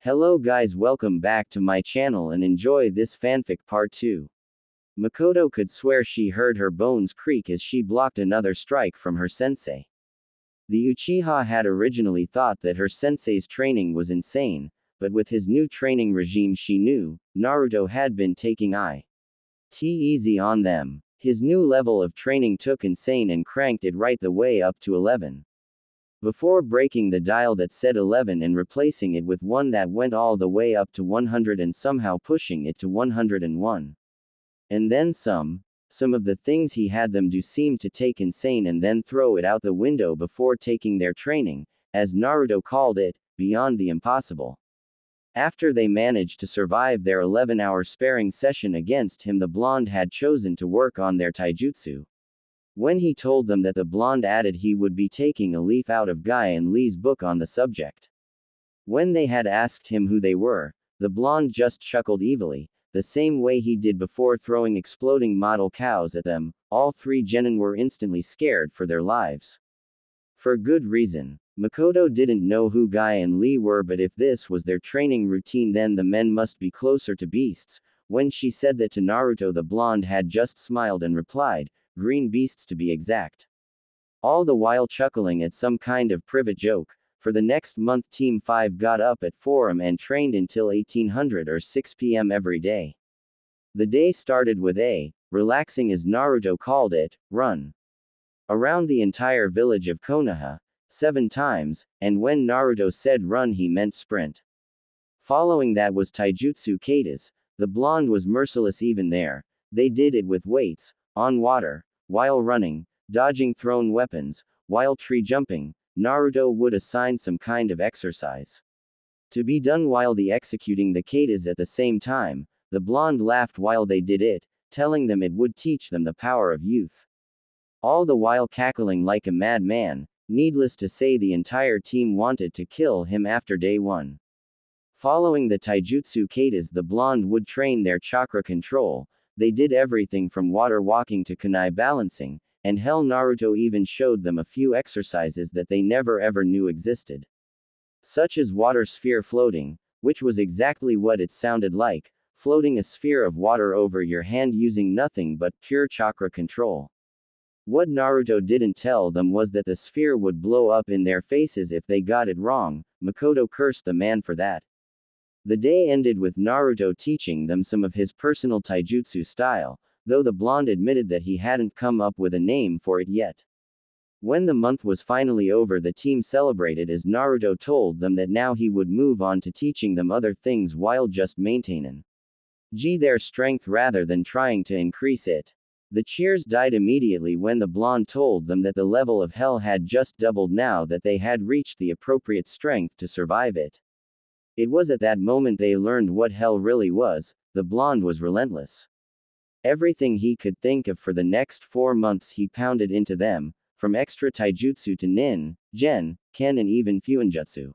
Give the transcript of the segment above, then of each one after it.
Hello guys, welcome back to my channel and enjoy this fanfic part 2. Makoto could swear she heard her bones creak as she blocked another strike from her sensei. The Uchiha had originally thought that her sensei's training was insane, but with his new training regime she knew, Naruto had been taking it easy on them. His new level of training took insane and cranked it right the way up to 11. Before breaking the dial that said 11 and replacing it with one that went all the way up to 100 and somehow pushing it to 101. And then some of the things he had them do seemed to take insane and then throw it out the window before taking their training, as Naruto called it, beyond the impossible. After they managed to survive their 11-hour sparring session against him, the blonde had chosen to work on their taijutsu. When he told them that, the blonde added he would be taking a leaf out of Guy and Lee's book on the subject. When they had asked him who they were, the blonde just chuckled evilly, the same way he did before throwing exploding model cows at them. All three genin were instantly scared for their lives. For good reason. Makoto didn't know who Guy and Lee were, but if this was their training routine then the men must be closer to beasts. When she said that to Naruto, the blonde had just smiled and replied, "Green beasts to be exact." All the while chuckling at some kind of private joke. For the next month Team 5 got up at 4 am and trained until 1800 or 6 p.m. every day. The day started with a relaxing, as Naruto called it, run around the entire village of Konoha 7 times, and when Naruto said run he meant sprint. Following that was taijutsu katas. The blonde was merciless even there. They did it with weights, on water, while running, dodging thrown weapons, while tree jumping. Naruto would assign some kind of exercise to be done while they executing the katas at the same time. The blonde laughed while they did it, telling them it would teach them the power of youth. All the while cackling like a madman. Needless to say, the entire team wanted to kill him after day 1. Following the taijutsu katas, the blonde would train their chakra control. They did everything from water walking to kunai balancing, and hell, Naruto even showed them a few exercises that they never ever knew existed. Such as water sphere floating, which was exactly what it sounded like, floating a sphere of water over your hand using nothing but pure chakra control. What Naruto didn't tell them was that the sphere would blow up in their faces if they got it wrong. Makoto cursed the man for that. The day ended with Naruto teaching them some of his personal taijutsu style, though the blonde admitted that he hadn't come up with a name for it yet. When the month was finally over, the team celebrated as Naruto told them that now he would move on to teaching them other things while just maintaining their strength rather than trying to increase it. The cheers died immediately when the blonde told them that the level of hell had just doubled now that they had reached the appropriate strength to survive it. It was at that moment they learned what hell really was. The blonde was relentless. Everything he could think of for the next 4 months he pounded into them, from extra taijutsu to nin, gen, ken and even fuinjutsu.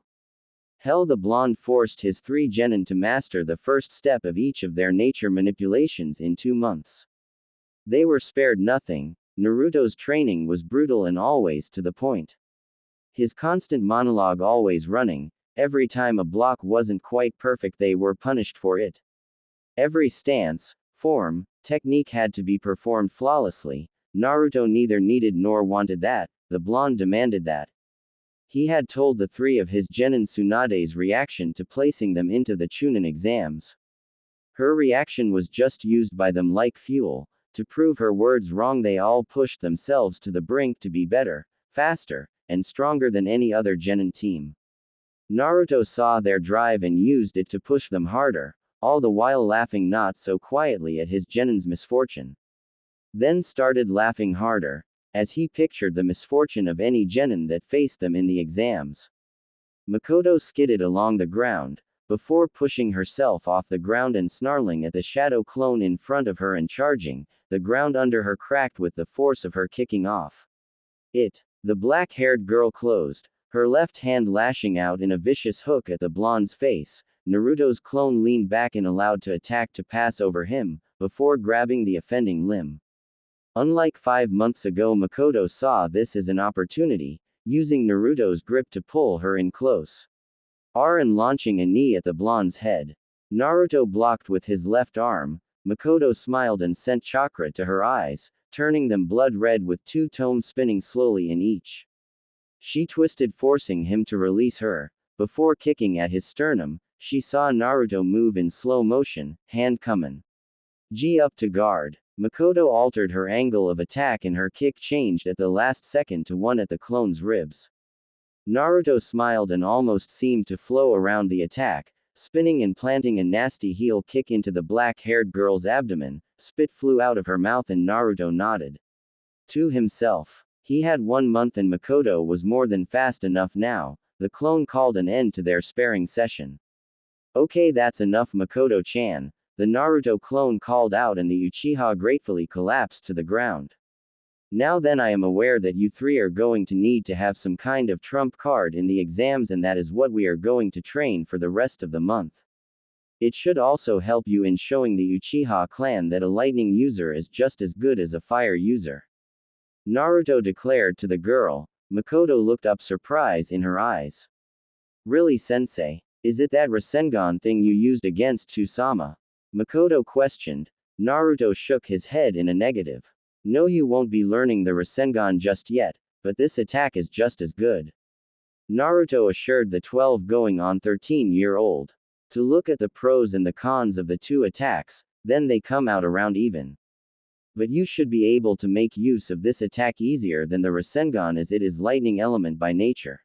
Hell, the blonde forced his 3 genin to master the first step of each of their nature manipulations in 2 months. They were spared nothing. Naruto's training was brutal and always to the point. His constant monologue always running. Every time a block wasn't quite perfect they were punished for it. Every stance, form, technique had to be performed flawlessly. Naruto neither needed nor wanted that. The blonde demanded that. He had told the 3 of his genin Tsunade's reaction to placing them into the Chunin exams. Her reaction was just used by them like fuel. To prove her words wrong, they all pushed themselves to the brink to be better, faster, and stronger than any other genin team. Naruto saw their drive and used it to push them harder, all the while laughing not so quietly at his genin's misfortune. Then started laughing harder, as he pictured the misfortune of any genin that faced them in the exams. Makoto skidded along the ground, before pushing herself off the ground and snarling at the shadow clone in front of her and charging. The ground under her cracked with the force of her kicking off it. The black-haired girl closed, her left hand lashing out in a vicious hook at the blonde's face. Naruto's clone leaned back and allowed to attack to pass over him, before grabbing the offending limb. Unlike 5 months ago, Makoto saw this as an opportunity, using Naruto's grip to pull her in close. and launching a knee at the blonde's head. Naruto blocked with his left arm. Makoto smiled and sent chakra to her eyes, turning them blood red with two tomes spinning slowly in each. She twisted, forcing him to release her. Before kicking at his sternum, she saw Naruto move in slow motion, hand comin'. G up to guard. Makoto altered her angle of attack and her kick changed at the last second to one at the clone's ribs. Naruto smiled and almost seemed to flow around the attack, spinning and planting a nasty heel kick into the black-haired girl's abdomen. Spit flew out of her mouth and Naruto nodded to himself. He had 1 month and Makoto was more than fast enough now. The clone called an end to their sparring session. Okay, that's enough, Makoto-chan, the Naruto clone called out, and the Uchiha gratefully collapsed to the ground. Now then, I am aware that you three are going to need to have some kind of trump card in the exams, and that is what we are going to train for the rest of the month. It should also help you in showing the Uchiha clan that a lightning user is just as good as a fire user. Naruto declared to the girl. Makoto looked up, surprise in her eyes. Really, Sensei? Is it that Rinnegan thing you used against Kusama? Makoto questioned. Naruto shook his head in a negative. No, you won't be learning the Rinnegan just yet, but this attack is just as good. Naruto assured the 12 going on 13-year-old. To look at the pros and the cons of the two attacks, then they come out around even. But you should be able to make use of this attack easier than the Rinnegan, as it is lightning element by nature.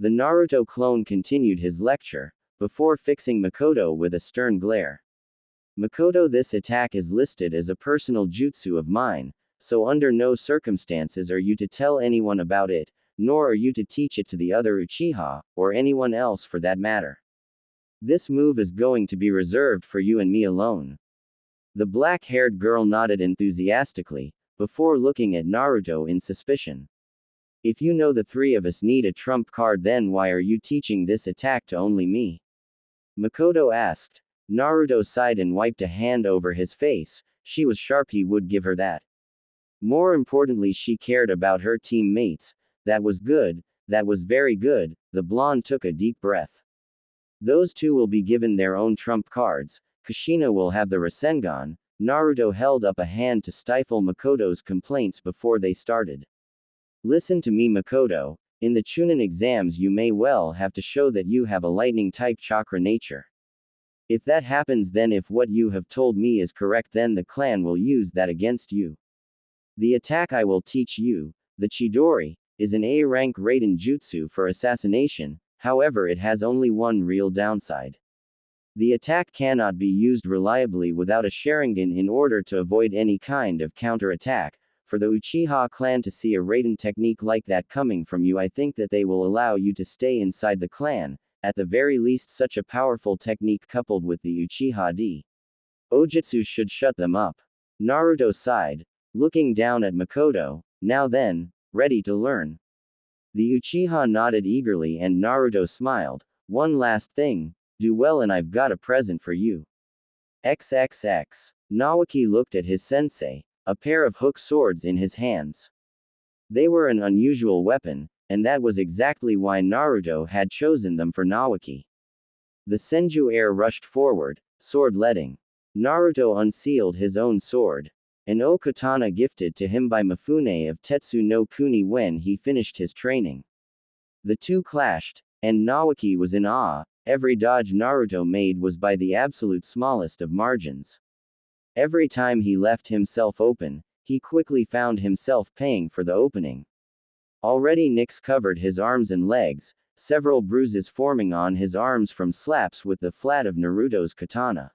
The Naruto clone continued his lecture, before fixing Makoto with a stern glare. Makoto, this attack is listed as a personal jutsu of mine, so under no circumstances are you to tell anyone about it, nor are you to teach it to the other Uchiha, or anyone else for that matter. This move is going to be reserved for you and me alone. The black-haired girl nodded enthusiastically, before looking at Naruto in suspicion. If you know the three of us need a trump card, then why are you teaching this attack to only me? Makoto asked. Naruto sighed and wiped a hand over his face. She was sharp, he would give her that. More importantly, she cared about her teammates. That was good, that was very good. The blonde took a deep breath. Those two will be given their own trump cards. Kushina will have the Rinnegan. Naruto held up a hand to stifle Makoto's complaints before they started. Listen to me, Makoto. In the Chunin exams you may well have to show that you have a lightning-type chakra nature. If that happens, then if what you have told me is correct, then the clan will use that against you. The attack I will teach you, the Chidori, is an A-rank Raiden jutsu for assassination. However, it has only one real downside. The attack cannot be used reliably without a Sharingan in order to avoid any kind of counter-attack. For the Uchiha clan to see a Raiden technique like that coming from you, I think that they will allow you to stay inside the clan. At the very least, such a powerful technique coupled with the Uchiha D Ojutsu should shut them up. Naruto sighed, looking down at Makoto. Now then, ready to learn? The Uchiha nodded eagerly and Naruto smiled. One last thing, do well and I've got a present for you. XXX. Naoki looked at his sensei, a pair of hook swords in his hands. They were an unusual weapon, and that was exactly why Naruto had chosen them for Naoki. The Senju heir rushed forward, sword letting. Naruto unsealed his own sword. An O-katana gifted to him by Mifune of Tetsu no Kuni when he finished his training. The two clashed, and Naoki was in awe. Every dodge Naruto made was by the absolute smallest of margins. Every time he left himself open, he quickly found himself paying for the opening. Already nicks covered his arms and legs, several bruises forming on his arms from slaps with the flat of Naruto's katana.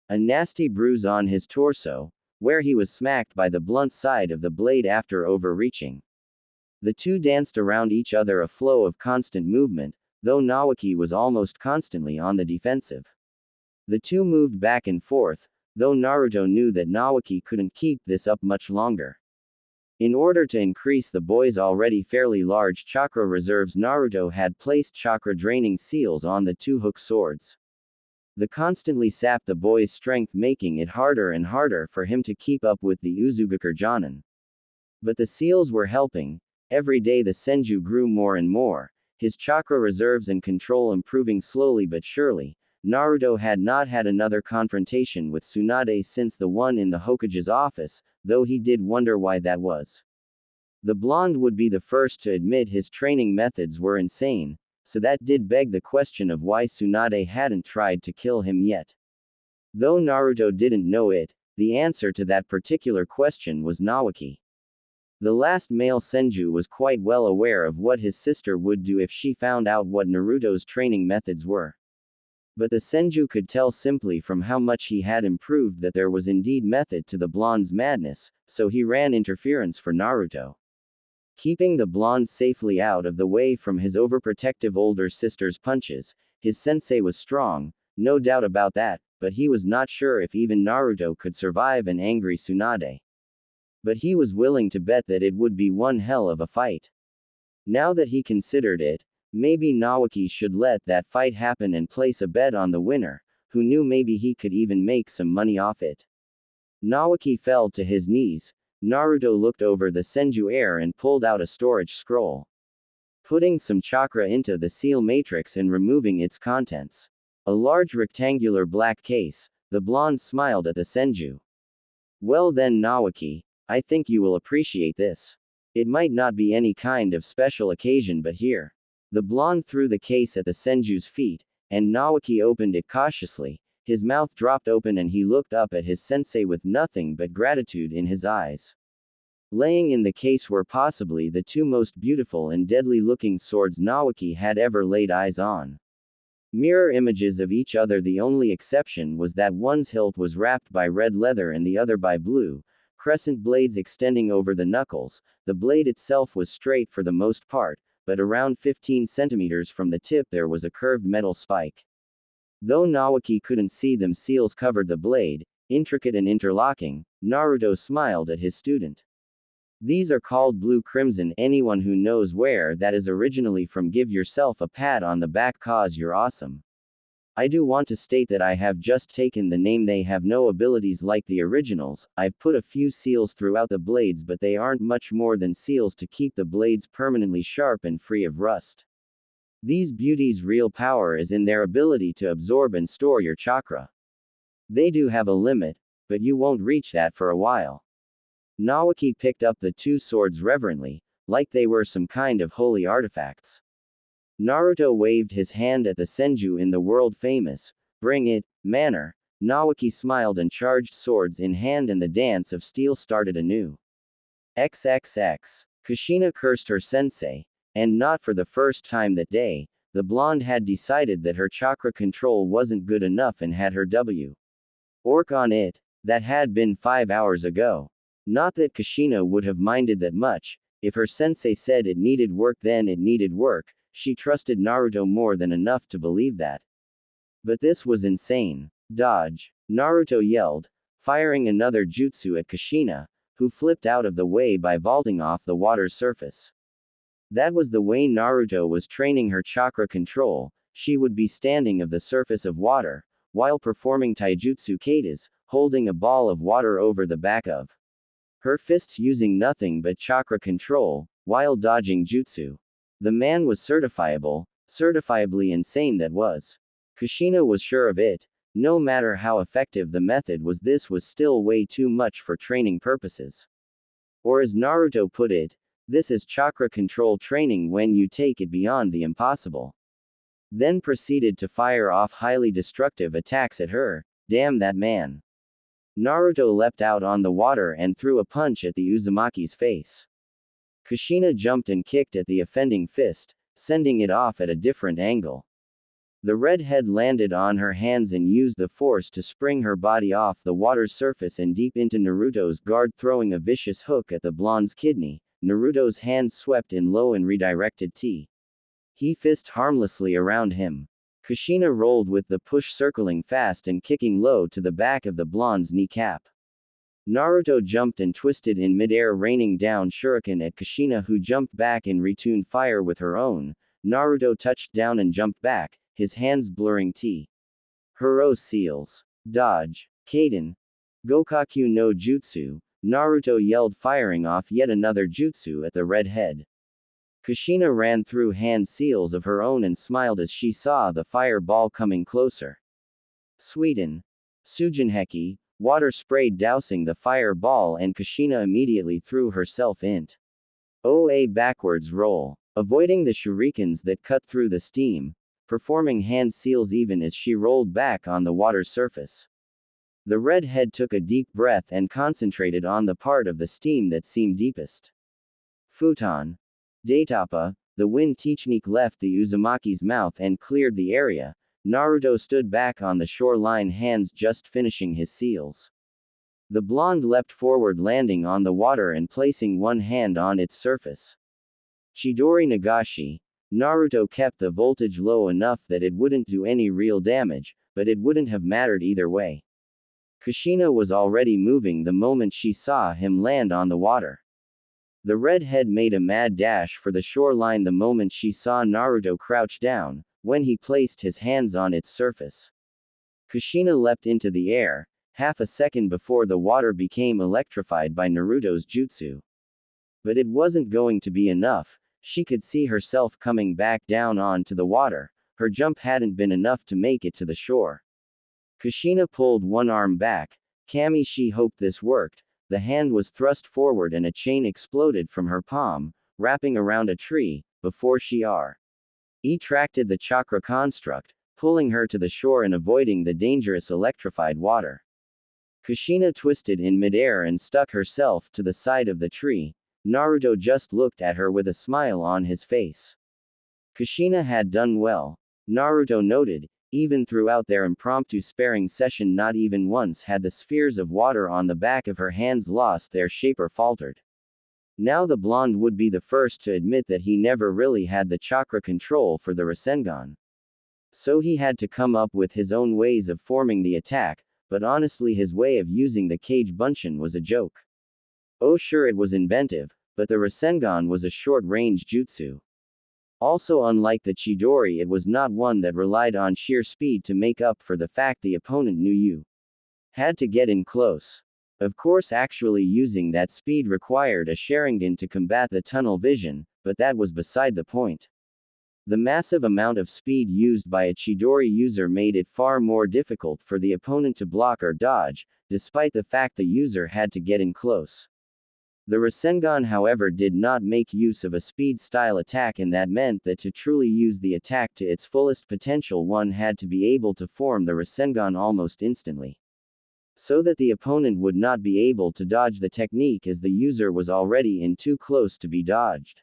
A nasty bruise on his torso, where he was smacked by the blunt side of the blade after overreaching. The two danced around each other, a flow of constant movement, though Naoki was almost constantly on the defensive. The two moved back and forth, though Naruto knew that Naoki couldn't keep this up much longer. In order to increase the boy's already fairly large chakra reserves, Naruto had placed chakra draining seals on the two hook swords. The constantly sapped the boy's strength, making it harder and harder for him to keep up with the Uzugakure Jonin. But the seals were helping. Every day the Senju grew more and more, his chakra reserves and control improving slowly but surely. Naruto had not had another confrontation with Tsunade since the one in the Hokage's office, though he did wonder why that was. The blonde would be the first to admit his training methods were insane, so that did beg the question of why Tsunade hadn't tried to kill him yet. Though Naruto didn't know it, the answer to that particular question was Naoki. The last male Senju was quite well aware of what his sister would do if she found out what Naruto's training methods were. But the Senju could tell simply from how much he had improved that there was indeed method to the blonde's madness, so he ran interference for Naruto. Keeping the blonde safely out of the way from his overprotective older sister's punches, his sensei was strong, no doubt about that, but he was not sure if even Naruto could survive an angry Tsunade. But he was willing to bet that it would be one hell of a fight. Now that he considered it, maybe Naoki should let that fight happen and place a bet on the winner, who knew maybe he could even make some money off it. Naoki fell to his knees. Naruto looked over the Senju heir and pulled out a storage scroll. Putting some chakra into the seal matrix and removing its contents. A large rectangular black case, the blonde smiled at the Senju. Well then Naoki, I think you will appreciate this. It might not be any kind of special occasion but here. The blonde threw the case at the Senju's feet, and Naoki opened it cautiously. His mouth dropped open and he looked up at his sensei with nothing but gratitude in his eyes. Laying in the case were possibly the two most beautiful and deadly-looking swords Naoki had ever laid eyes on. Mirror images of each other, the only exception was that one's hilt was wrapped by red leather and the other by blue, crescent blades extending over the knuckles. The blade itself was straight for the most part, but around 15 centimeters from the tip there was a curved metal spike. Though Naoki couldn't see them, seals covered the blade, intricate and interlocking. Naruto smiled at his student. These are called blue crimson. Anyone who knows where that is originally from, give yourself a pat on the back cause you're awesome. I do want to state that I have just taken the name. They have no abilities like the originals. I've put a few seals throughout the blades, but they aren't much more than seals to keep the blades permanently sharp and free of rust. These beauties' real power is in their ability to absorb and store your chakra. They do have a limit, but you won't reach that for a while. Naoki picked up the two swords reverently, like they were some kind of holy artifacts. Naruto waved his hand at the Senju in the world-famous, "Bring it," manner. Naoki smiled and charged swords in hand, and the dance of steel started anew. XXX. Kushina cursed her sensei. And not for the first time that day, the blonde had decided that her chakra control wasn't good enough and had her work on it. That had been 5 hours ago. Not that Kushina would have minded that much. If her sensei said it needed work, then it needed work. She trusted Naruto more than enough to believe that. But this was insane. Dodge! Naruto yelled, firing another jutsu at Kushina, who flipped out of the way by vaulting off the water's surface. That was the way Naruto was training her chakra control. She would be standing of the surface of water, while performing taijutsu katas, holding a ball of water over the back of her fists using nothing but chakra control, while dodging jutsu. The man was certifiably insane, that was. Kushina was sure of it. No matter how effective the method was, this was still way too much for training purposes. Or as Naruto put it, this is chakra control training when you take it beyond the impossible. Then proceeded to fire off highly destructive attacks at her. Damn that man. Naruto leapt out on the water and threw a punch at the Uzumaki's face. Kushina jumped and kicked at the offending fist, sending it off at a different angle. The red head landed on her hands and used the force to spring her body off the water's surface and deep into Naruto's guard, throwing a vicious hook at the blonde's kidney. Naruto's hand swept in low and redirected he fist harmlessly around him. Kushina rolled with the push, circling fast and kicking low to the back of the blonde's kneecap. Naruto jumped and twisted in midair, raining down shuriken at Kushina, who jumped back and returned fire with her own. Naruto touched down and jumped back, his hands blurring Hero seals. Dodge. Kaden. Gokaku no Jutsu. Naruto yelled, firing off yet another jutsu at the red head. Kushina ran through hand seals of her own and smiled as she saw the fireball coming closer. Sweden. Sujinheki, water sprayed dousing the fireball and Kushina immediately threw herself into a backwards roll, avoiding the shurikens that cut through the steam, performing hand seals even as she rolled back on the water's surface. The redhead took a deep breath and concentrated on the part of the steam that seemed deepest. Futon. Daitapa, the wind technique left the Uzumaki's mouth and cleared the area. Naruto stood back on the shoreline, hands just finishing his seals. The blonde leapt forward, landing on the water and placing one hand on its surface. Chidori Nagashi. Naruto kept the voltage low enough that it wouldn't do any real damage, but it wouldn't have mattered either way. Kushina was already moving the moment she saw him land on the water. The redhead made a mad dash for the shoreline the moment she saw Naruto crouch down, when he placed his hands on its surface. Kushina leapt into the air, half a second before the water became electrified by Naruto's jutsu. But it wasn't going to be enough. She could see herself coming back down onto the water. Her jump hadn't been enough to make it to the shore. Kushina pulled one arm back. Kami, she hoped this worked. The hand was thrust forward and a chain exploded from her palm, wrapping around a tree, before she retracted the chakra construct, pulling her to the shore and avoiding the dangerous electrified water. Kushina twisted in midair and stuck herself to the side of the tree. Naruto just looked at her with a smile on his face. Kushina had done well, Naruto noted. Even throughout their impromptu sparring session, not even once had the spheres of water on the back of her hands lost their shape or faltered. Now the blonde would be the first to admit that he never really had the chakra control for the Rasengan. So he had to come up with his own ways of forming the attack, but honestly his way of using the Kage Bunshin was a joke. Oh sure, it was inventive, but the Rasengan was a short-range jutsu. Also, unlike the Chidori, it was not one that relied on sheer speed to make up for the fact the opponent knew you had to get in close. Of course, actually using that speed required a Sharingan to combat the tunnel vision, but that was beside the point. The massive amount of speed used by a Chidori user made it far more difficult for the opponent to block or dodge, despite the fact the user had to get in close. The Rasengan, however, did not make use of a speed-style attack, and that meant that to truly use the attack to its fullest potential one had to be able to form the Rasengan almost instantly. So that the opponent would not be able to dodge the technique as the user was already in too close to be dodged.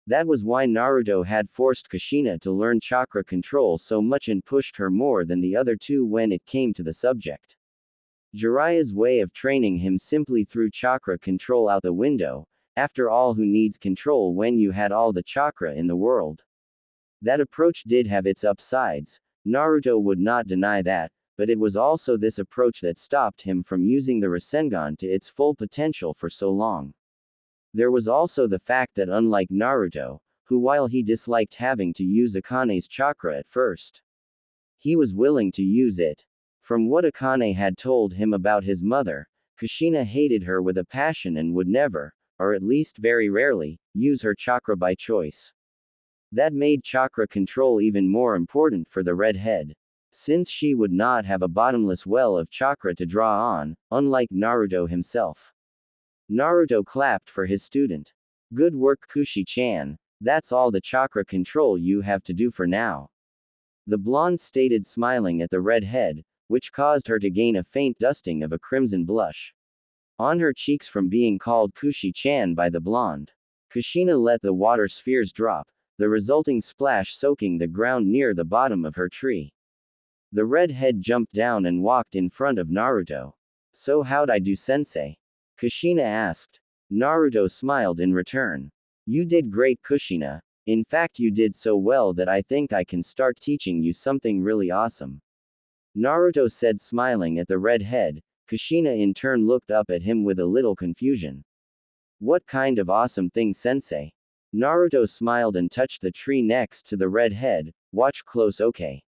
That was why Naruto had forced Kushina to learn chakra control so much and pushed her more than the other two when it came to the subject. Jiraiya's way of training him simply threw chakra control out the window. After all, who needs control when you had all the chakra in the world? That approach did have its upsides, Naruto would not deny that, but it was also this approach that stopped him from using the Rasengan to its full potential for so long. There was also the fact that unlike Naruto, who while he disliked having to use Akane's chakra at first, he was willing to use it. From what Akane had told him about his mother, Kushina hated her with a passion and would never, or at least very rarely, use her chakra by choice. That made chakra control even more important for the redhead, since she would not have a bottomless well of chakra to draw on, unlike Naruto himself. Naruto clapped for his student. Good work, Kushi-chan, that's all the chakra control you have to do for now. The blonde stated, smiling at the redhead, which caused her to gain a faint dusting of a crimson blush on her cheeks from being called Kushi-chan by the blonde. Kushina let the water spheres drop, the resulting splash soaking the ground near the bottom of her tree. The redhead jumped down and walked in front of Naruto. So how'd I do, sensei? Kushina asked. Naruto smiled in return. You did great, Kushina. In fact, you did so well that I think I can start teaching you something really awesome. Naruto said, smiling at the redhead. Kushina in turn looked up at him with a little confusion. What kind of awesome thing, sensei? Naruto smiled and touched the tree next to the redhead. Watch close, okay?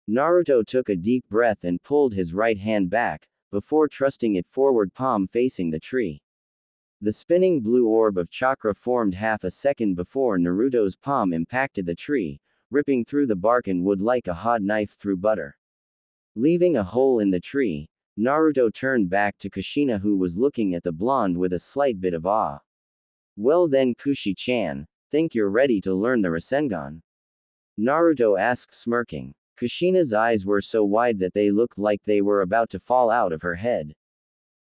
Naruto took a deep breath and pulled his right hand back, before thrusting it forward, palm facing the tree. The spinning blue orb of chakra formed half a second before Naruto's palm impacted the tree, ripping through the bark and wood like a hot knife through butter. Leaving a hole in the tree, Naruto turned back to Kushina, who was looking at the blonde with a slight bit of awe. "Well then, Kushi-chan, think you're ready to learn the Rasengan?" Naruto asked, smirking. Kushina's eyes were so wide that they looked like they were about to fall out of her head.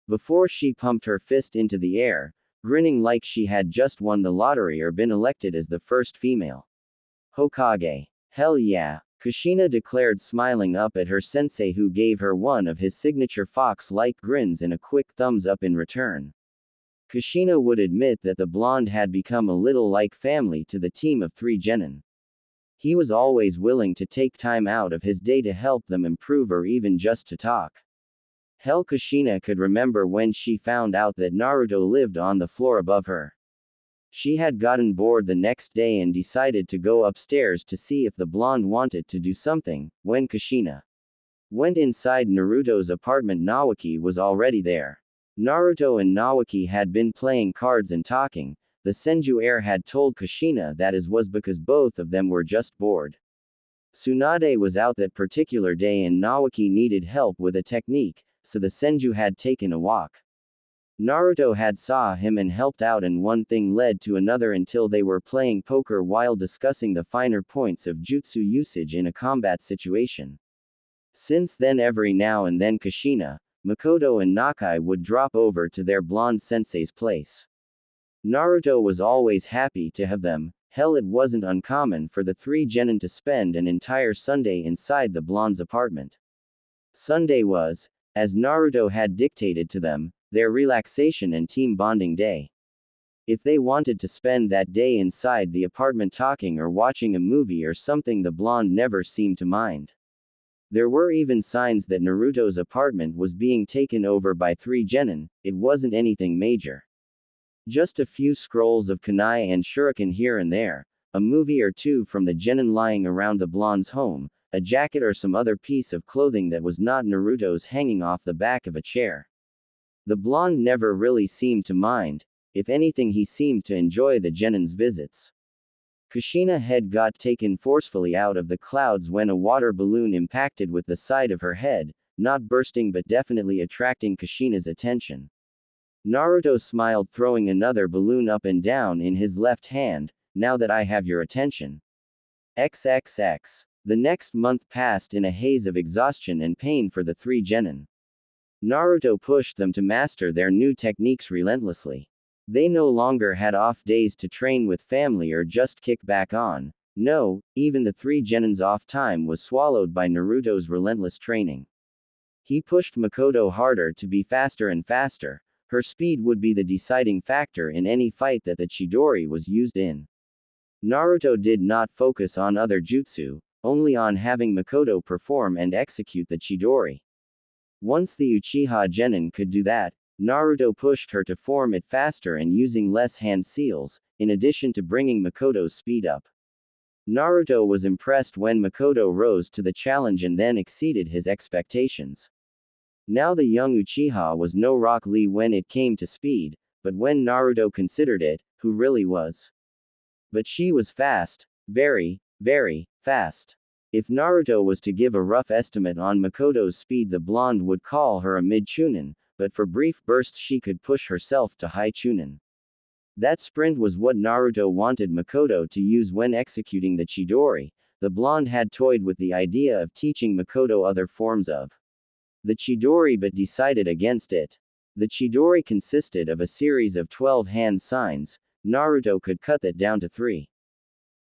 Before she pumped her fist into the air, grinning like she had just won the lottery or been elected as the first female Hokage. "Hell yeah," Kushina declared, smiling up at her sensei, who gave her one of his signature fox-like grins and a quick thumbs up in return. Kushina would admit that the blonde had become a little like family to the team of 3 genin. He was always willing to take time out of his day to help them improve or even just to talk. Hell, Kushina could remember when she found out that Naruto lived on the floor above her. She had gotten bored the next day and decided to go upstairs to see if the blonde wanted to do something. When Kushina went inside Naruto's apartment, Naoki was already there. Naruto and Naoki had been playing cards and talking. The Senju heir had told Kushina that was because both of them were just bored. Tsunade was out that particular day and Naoki needed help with a technique, so the Senju had taken a walk. Naruto had saw him and helped out, and one thing led to another until they were playing poker while discussing the finer points of jutsu usage in a combat situation. Since then, every now and then Kushina, Makoto and Nakai would drop over to their blonde sensei's place. Naruto was always happy to have them. Hell, it wasn't uncommon for the 3 genin to spend an entire Sunday inside the blonde's apartment. Sunday was, as Naruto had dictated to them, their relaxation and team bonding day. If they wanted to spend that day inside the apartment talking or watching a movie or something, the blonde never seemed to mind. There were even signs that Naruto's apartment was being taken over by 3 genin. It wasn't anything major. Just a few scrolls of kunai and shuriken here and there, a movie or two from the genin lying around the blonde's home, a jacket or some other piece of clothing that was not Naruto's hanging off the back of a chair. The blonde never really seemed to mind. If anything, he seemed to enjoy the genin's visits. Kushina's head got taken forcefully out of the clouds when a water balloon impacted with the side of her head, not bursting but definitely attracting Kushina's attention. Naruto smiled, throwing another balloon up and down in his left hand. "Now that I have your attention." XXX. The next month passed in a haze of exhaustion and pain for the 3 genin. Naruto pushed them to master their new techniques relentlessly. They no longer had off days to train with family or just kick back on. No, even the 3 genin's off time was swallowed by Naruto's relentless training. He pushed Makoto harder to be faster and faster. Her speed would be the deciding factor in any fight that the Chidori was used in. Naruto did not focus on other jutsu, only on having Makoto perform and execute the Chidori. Once the Uchiha genin could do that, Naruto pushed her to form it faster and using less hand seals, in addition to bringing Makoto's speed up. Naruto was impressed when Makoto rose to the challenge and then exceeded his expectations. Now the young Uchiha was no Rock Lee when it came to speed, but when Naruto considered it, who really was? But she was fast, very, very fast. If Naruto was to give a rough estimate on Makoto's speed, the blonde would call her a mid-chunin, but for brief bursts she could push herself to high chunin. That sprint was what Naruto wanted Makoto to use when executing the Chidori. The blonde had toyed with the idea of teaching Makoto other forms of the Chidori but decided against it. The Chidori consisted of a series of 12 hand signs. Naruto could cut that down to 3.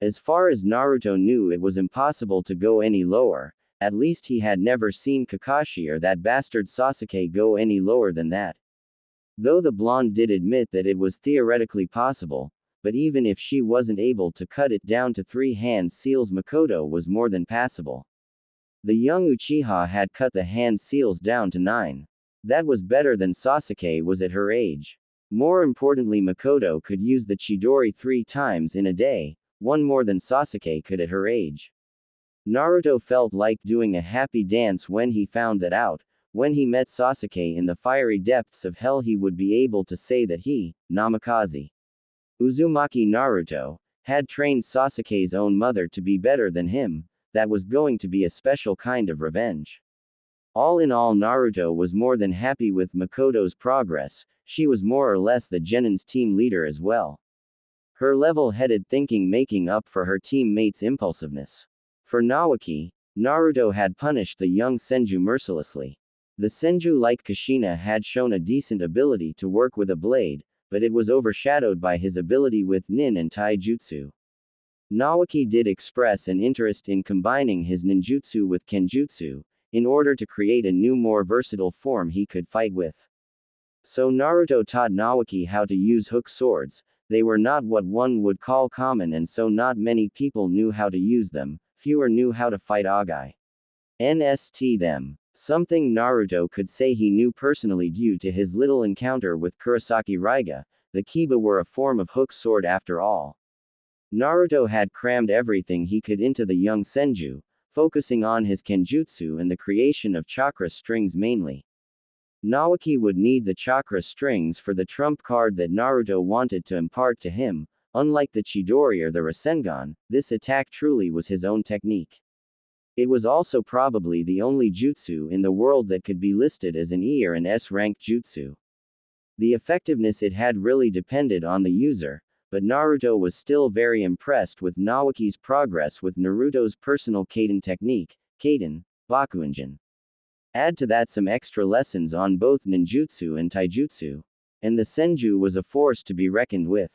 As far as Naruto knew, it was impossible to go any lower. At least he had never seen Kakashi or that bastard Sasuke go any lower than that. Though the blonde did admit that it was theoretically possible, but even if she wasn't able to cut it down to 3 hand seals, Makoto was more than passable. The young Uchiha had cut the hand seals down to 9. That was better than Sasuke was at her age. More importantly, Makoto could use the Chidori 3 times in a day, one more than Sasuke could at her age. Naruto felt like doing a happy dance when he found that out. When he met Sasuke in the fiery depths of hell, he would be able to say that he, Namikaze Uzumaki Naruto, had trained Sasuke's own mother to be better than him. That was going to be a special kind of revenge. All in all, Naruto was more than happy with Makoto's progress. She was more or less the Genin's team leader as well. Her level-headed thinking making up for her teammates' impulsiveness. For Naoki, Naruto had punished the young Senju mercilessly. The Senju, like Kushina, had shown a decent ability to work with a blade, but it was overshadowed by his ability with nin and taijutsu. Naoki did express an interest in combining his ninjutsu with kenjutsu, in order to create a new, more versatile form he could fight with. So Naruto taught Naoki how to use hook swords. They were not what one would call common, and so not many people knew how to use them. Fewer knew how to fight Agai. Nst them. Something Naruto could say he knew personally due to his little encounter with Kurosaki Raiga. The Kiba were a form of hook sword after all. Naruto had crammed everything he could into the young Senju, focusing on his kenjutsu and the creation of chakra strings mainly. Naoki would need the chakra strings for the trump card that Naruto wanted to impart to him. Unlike the Chidori or the Rasengan, this attack truly was his own technique. It was also probably the only jutsu in the world that could be listed as an E or an S-ranked jutsu. The effectiveness it had really depended on the user, but Naruto was still very impressed with Naoki's progress with Naruto's personal Kaden technique, Kaden, Bakuinjin. Add to that some extra lessons on both ninjutsu and taijutsu, and the Senju was a force to be reckoned with.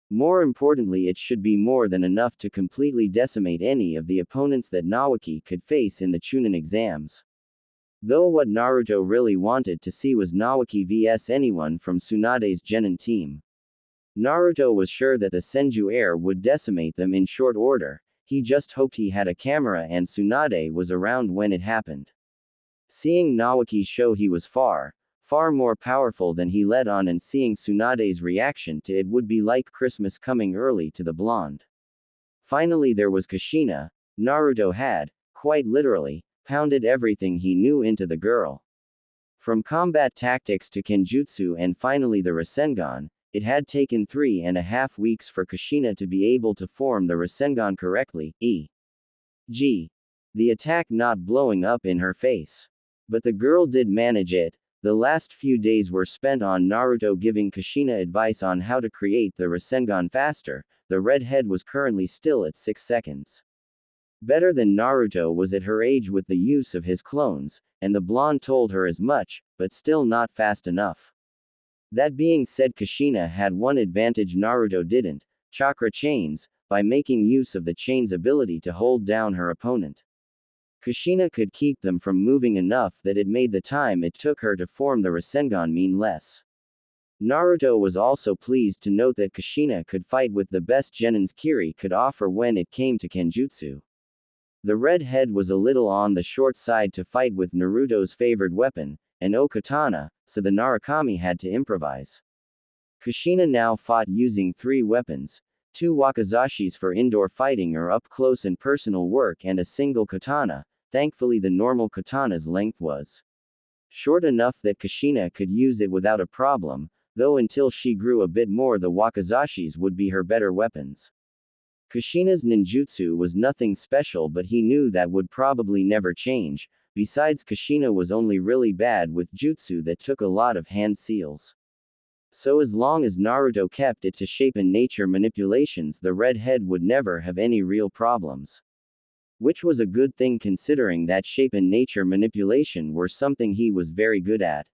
More importantly, it should be more than enough to completely decimate any of the opponents that Naoki could face in the Chunin exams. Though what Naruto really wanted to see was Naoki vs anyone from Tsunade's Genin team. Naruto was sure that the Senju heir would decimate them in short order. He just hoped he had a camera and Tsunade was around when it happened. Seeing Naoki show he was far more powerful than he let on, and seeing Tsunade's reaction to it would be like Christmas coming early to the blonde. Finally, there was Kushina. Naruto had, quite literally, pounded everything he knew into the girl. From combat tactics to kenjutsu and finally the Rasengan, it had taken 3.5 weeks for Kushina to be able to form the Rasengan correctly, e.g. the attack not blowing up in her face. But the girl did manage it. The last few days were spent on Naruto giving Kushina advice on how to create the Rasengan faster. The redhead was currently still at 6 seconds. Better than Naruto was at her age with the use of his clones, and the blonde told her as much, but still not fast enough. That being said, Kushina had one advantage Naruto didn't: chakra chains, by making use of the chain's ability to hold down her opponent. Kushina could keep them from moving enough that it made the time it took her to form the Rasengan mean less. Naruto was also pleased to note that Kushina could fight with the best Genin's Kiri could offer when it came to kenjutsu. The redhead was a little on the short side to fight with Naruto's favored weapon, an O-katana, so the Narukami had to improvise. Kushina now fought using 3 weapons, 2 wakizashis for indoor fighting or up-close and personal work, and a single katana. Thankfully, the normal katana's length was short enough that Kushina could use it without a problem, though until she grew a bit more the wakizashis would be her better weapons. Kushina's ninjutsu was nothing special, but he knew that would probably never change. Besides, Kushina was only really bad with jutsu that took a lot of hand seals. So as long as Naruto kept it to shape and nature manipulations, the redhead would never have any real problems. Which was a good thing considering that shape and nature manipulation were something he was very good at.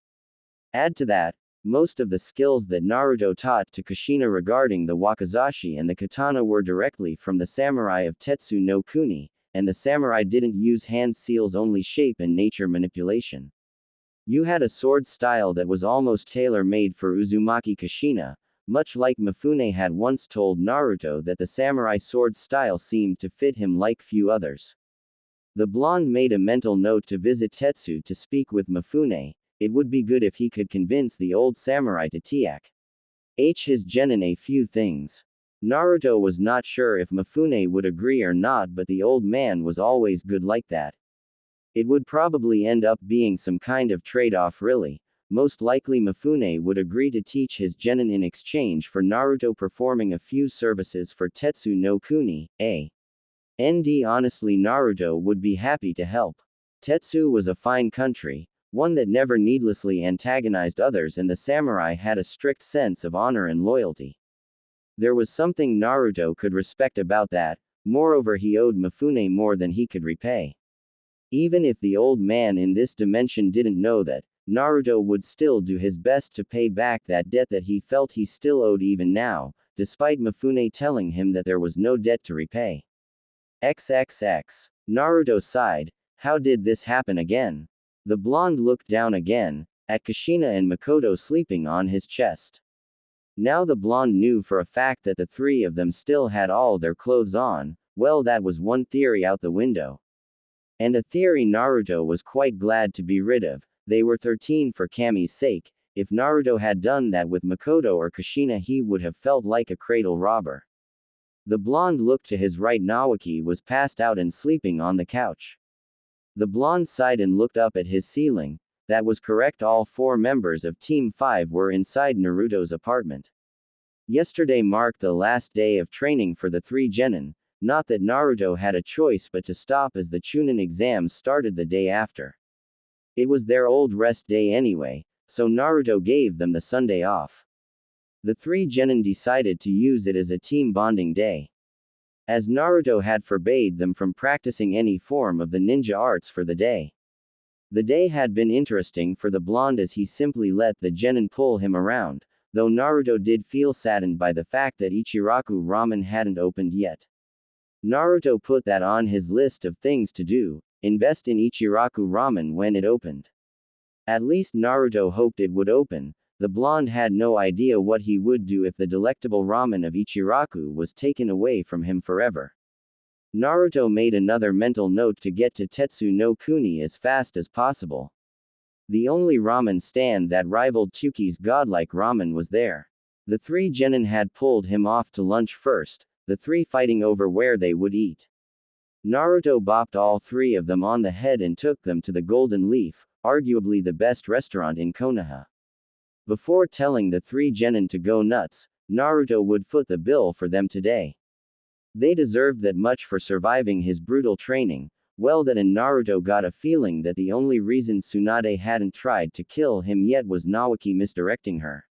Add to that, most of the skills that Naruto taught to Kushina regarding the wakizashi and the katana were directly from the samurai of Tetsu no Kuni, and the samurai didn't use hand seals, only shape and nature manipulation. You had a sword style that was almost tailor-made for Uzumaki Kushina, much like Mifune had once told Naruto that the samurai sword style seemed to fit him like few others. The blonde made a mental note to visit Tetsu to speak with Mifune. It would be good if he could convince the old samurai to teach his genin a few things. Naruto was not sure if Mifune would agree or not, but the old man was always good like that. It would probably end up being some kind of trade-off really. Most likely Mifune would agree to teach his genin in exchange for Naruto performing a few services for Tetsu no Kuni, and honestly Naruto would be happy to help. Tetsu was a fine country, one that never needlessly antagonized others, and the samurai had a strict sense of honor and loyalty. There was something Naruto could respect about that, moreover he owed Mifune more than he could repay. Even if the old man in this dimension didn't know that, Naruto would still do his best to pay back that debt that he felt he still owed even now, despite Mifune telling him that there was no debt to repay. XXX. Naruto sighed. How did this happen again? The blonde looked down again, at Kushina and Makoto sleeping on his chest. Now the blonde knew for a fact that the three of them still had all their clothes on. Well, that was one theory out the window. And a theory Naruto was quite glad to be rid of. They were 13 for Kami's sake. If Naruto had done that with Makoto or Kushina, he would have felt like a cradle robber. The blonde looked to his right. Naoki was passed out and sleeping on the couch. The blonde sighed and looked up at his ceiling. That was correct, all 4 members of Team 5 were inside Naruto's apartment. Yesterday marked the last day of training for the 3 genin, not that Naruto had a choice but to stop as the Chunin exams started the day after. It was their old rest day anyway, so Naruto gave them the Sunday off. The 3 genin decided to use it as a team bonding day. As Naruto had forbade them from practicing any form of the ninja arts for the day. The day had been interesting for the blonde as he simply let the genin pull him around, though Naruto did feel saddened by the fact that Ichiraku Ramen hadn't opened yet. Naruto put that on his list of things to do, invest in Ichiraku Ramen when it opened. At least Naruto hoped it would open. The blonde had no idea what he would do if the delectable ramen of Ichiraku was taken away from him forever. Naruto made another mental note to get to Tetsu no Kuni as fast as possible. The only ramen stand that rivaled Tuki's godlike ramen was there. The 3 genin had pulled him off to lunch first, the 3 fighting over where they would eat. Naruto bopped all 3 of them on the head and took them to the Golden Leaf, arguably the best restaurant in Konoha. Before telling the 3 genin to go nuts, Naruto would foot the bill for them today. They deserved that much for surviving his brutal training. Well, that, and Naruto got a feeling that the only reason Tsunade hadn't tried to kill him yet was Naoki misdirecting her.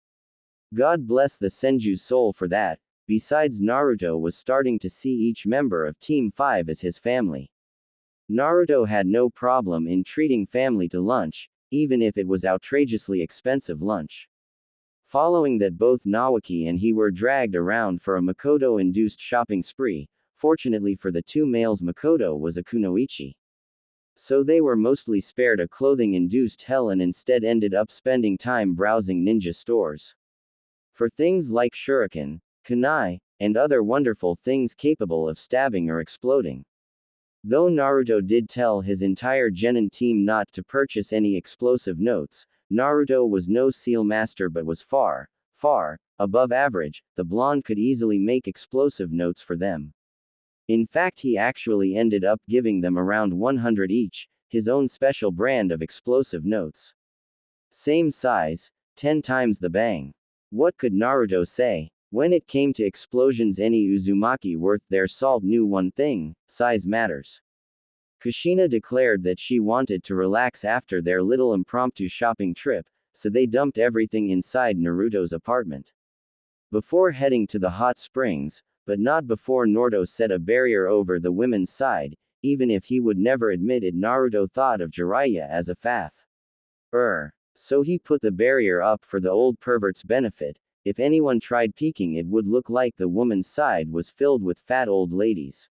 God bless the Senju's soul for that. Besides, Naruto was starting to see each member of Team 5 as his family. Naruto had no problem in treating family to lunch, even if it was outrageously expensive lunch. Following that, both Naoki and he were dragged around for a Makoto-induced shopping spree. Fortunately for the 2 males, Makoto was a kunoichi. So they were mostly spared a clothing-induced hell and instead ended up spending time browsing ninja stores. For things like shuriken, kunai, and other wonderful things capable of stabbing or exploding. Though Naruto did tell his entire genin team not to purchase any explosive notes, Naruto was no seal master but was far, far above average. The blonde could easily make explosive notes for them. In fact, he actually ended up giving them around 100 each, his own special brand of explosive notes. Same size, 10 times the bang. What could Naruto say? When it came to explosions, any Uzumaki worth their salt knew one thing: size matters. Kushina declared that she wanted to relax after their little impromptu shopping trip, so they dumped everything inside Naruto's apartment. Before heading to the hot springs, but not before Naruto set a barrier over the women's side. Even if he would never admit it, Naruto thought of Jiraiya as a fath. So he put the barrier up for the old pervert's benefit. If anyone tried peeking, it would look like the woman's side was filled with fat old ladies.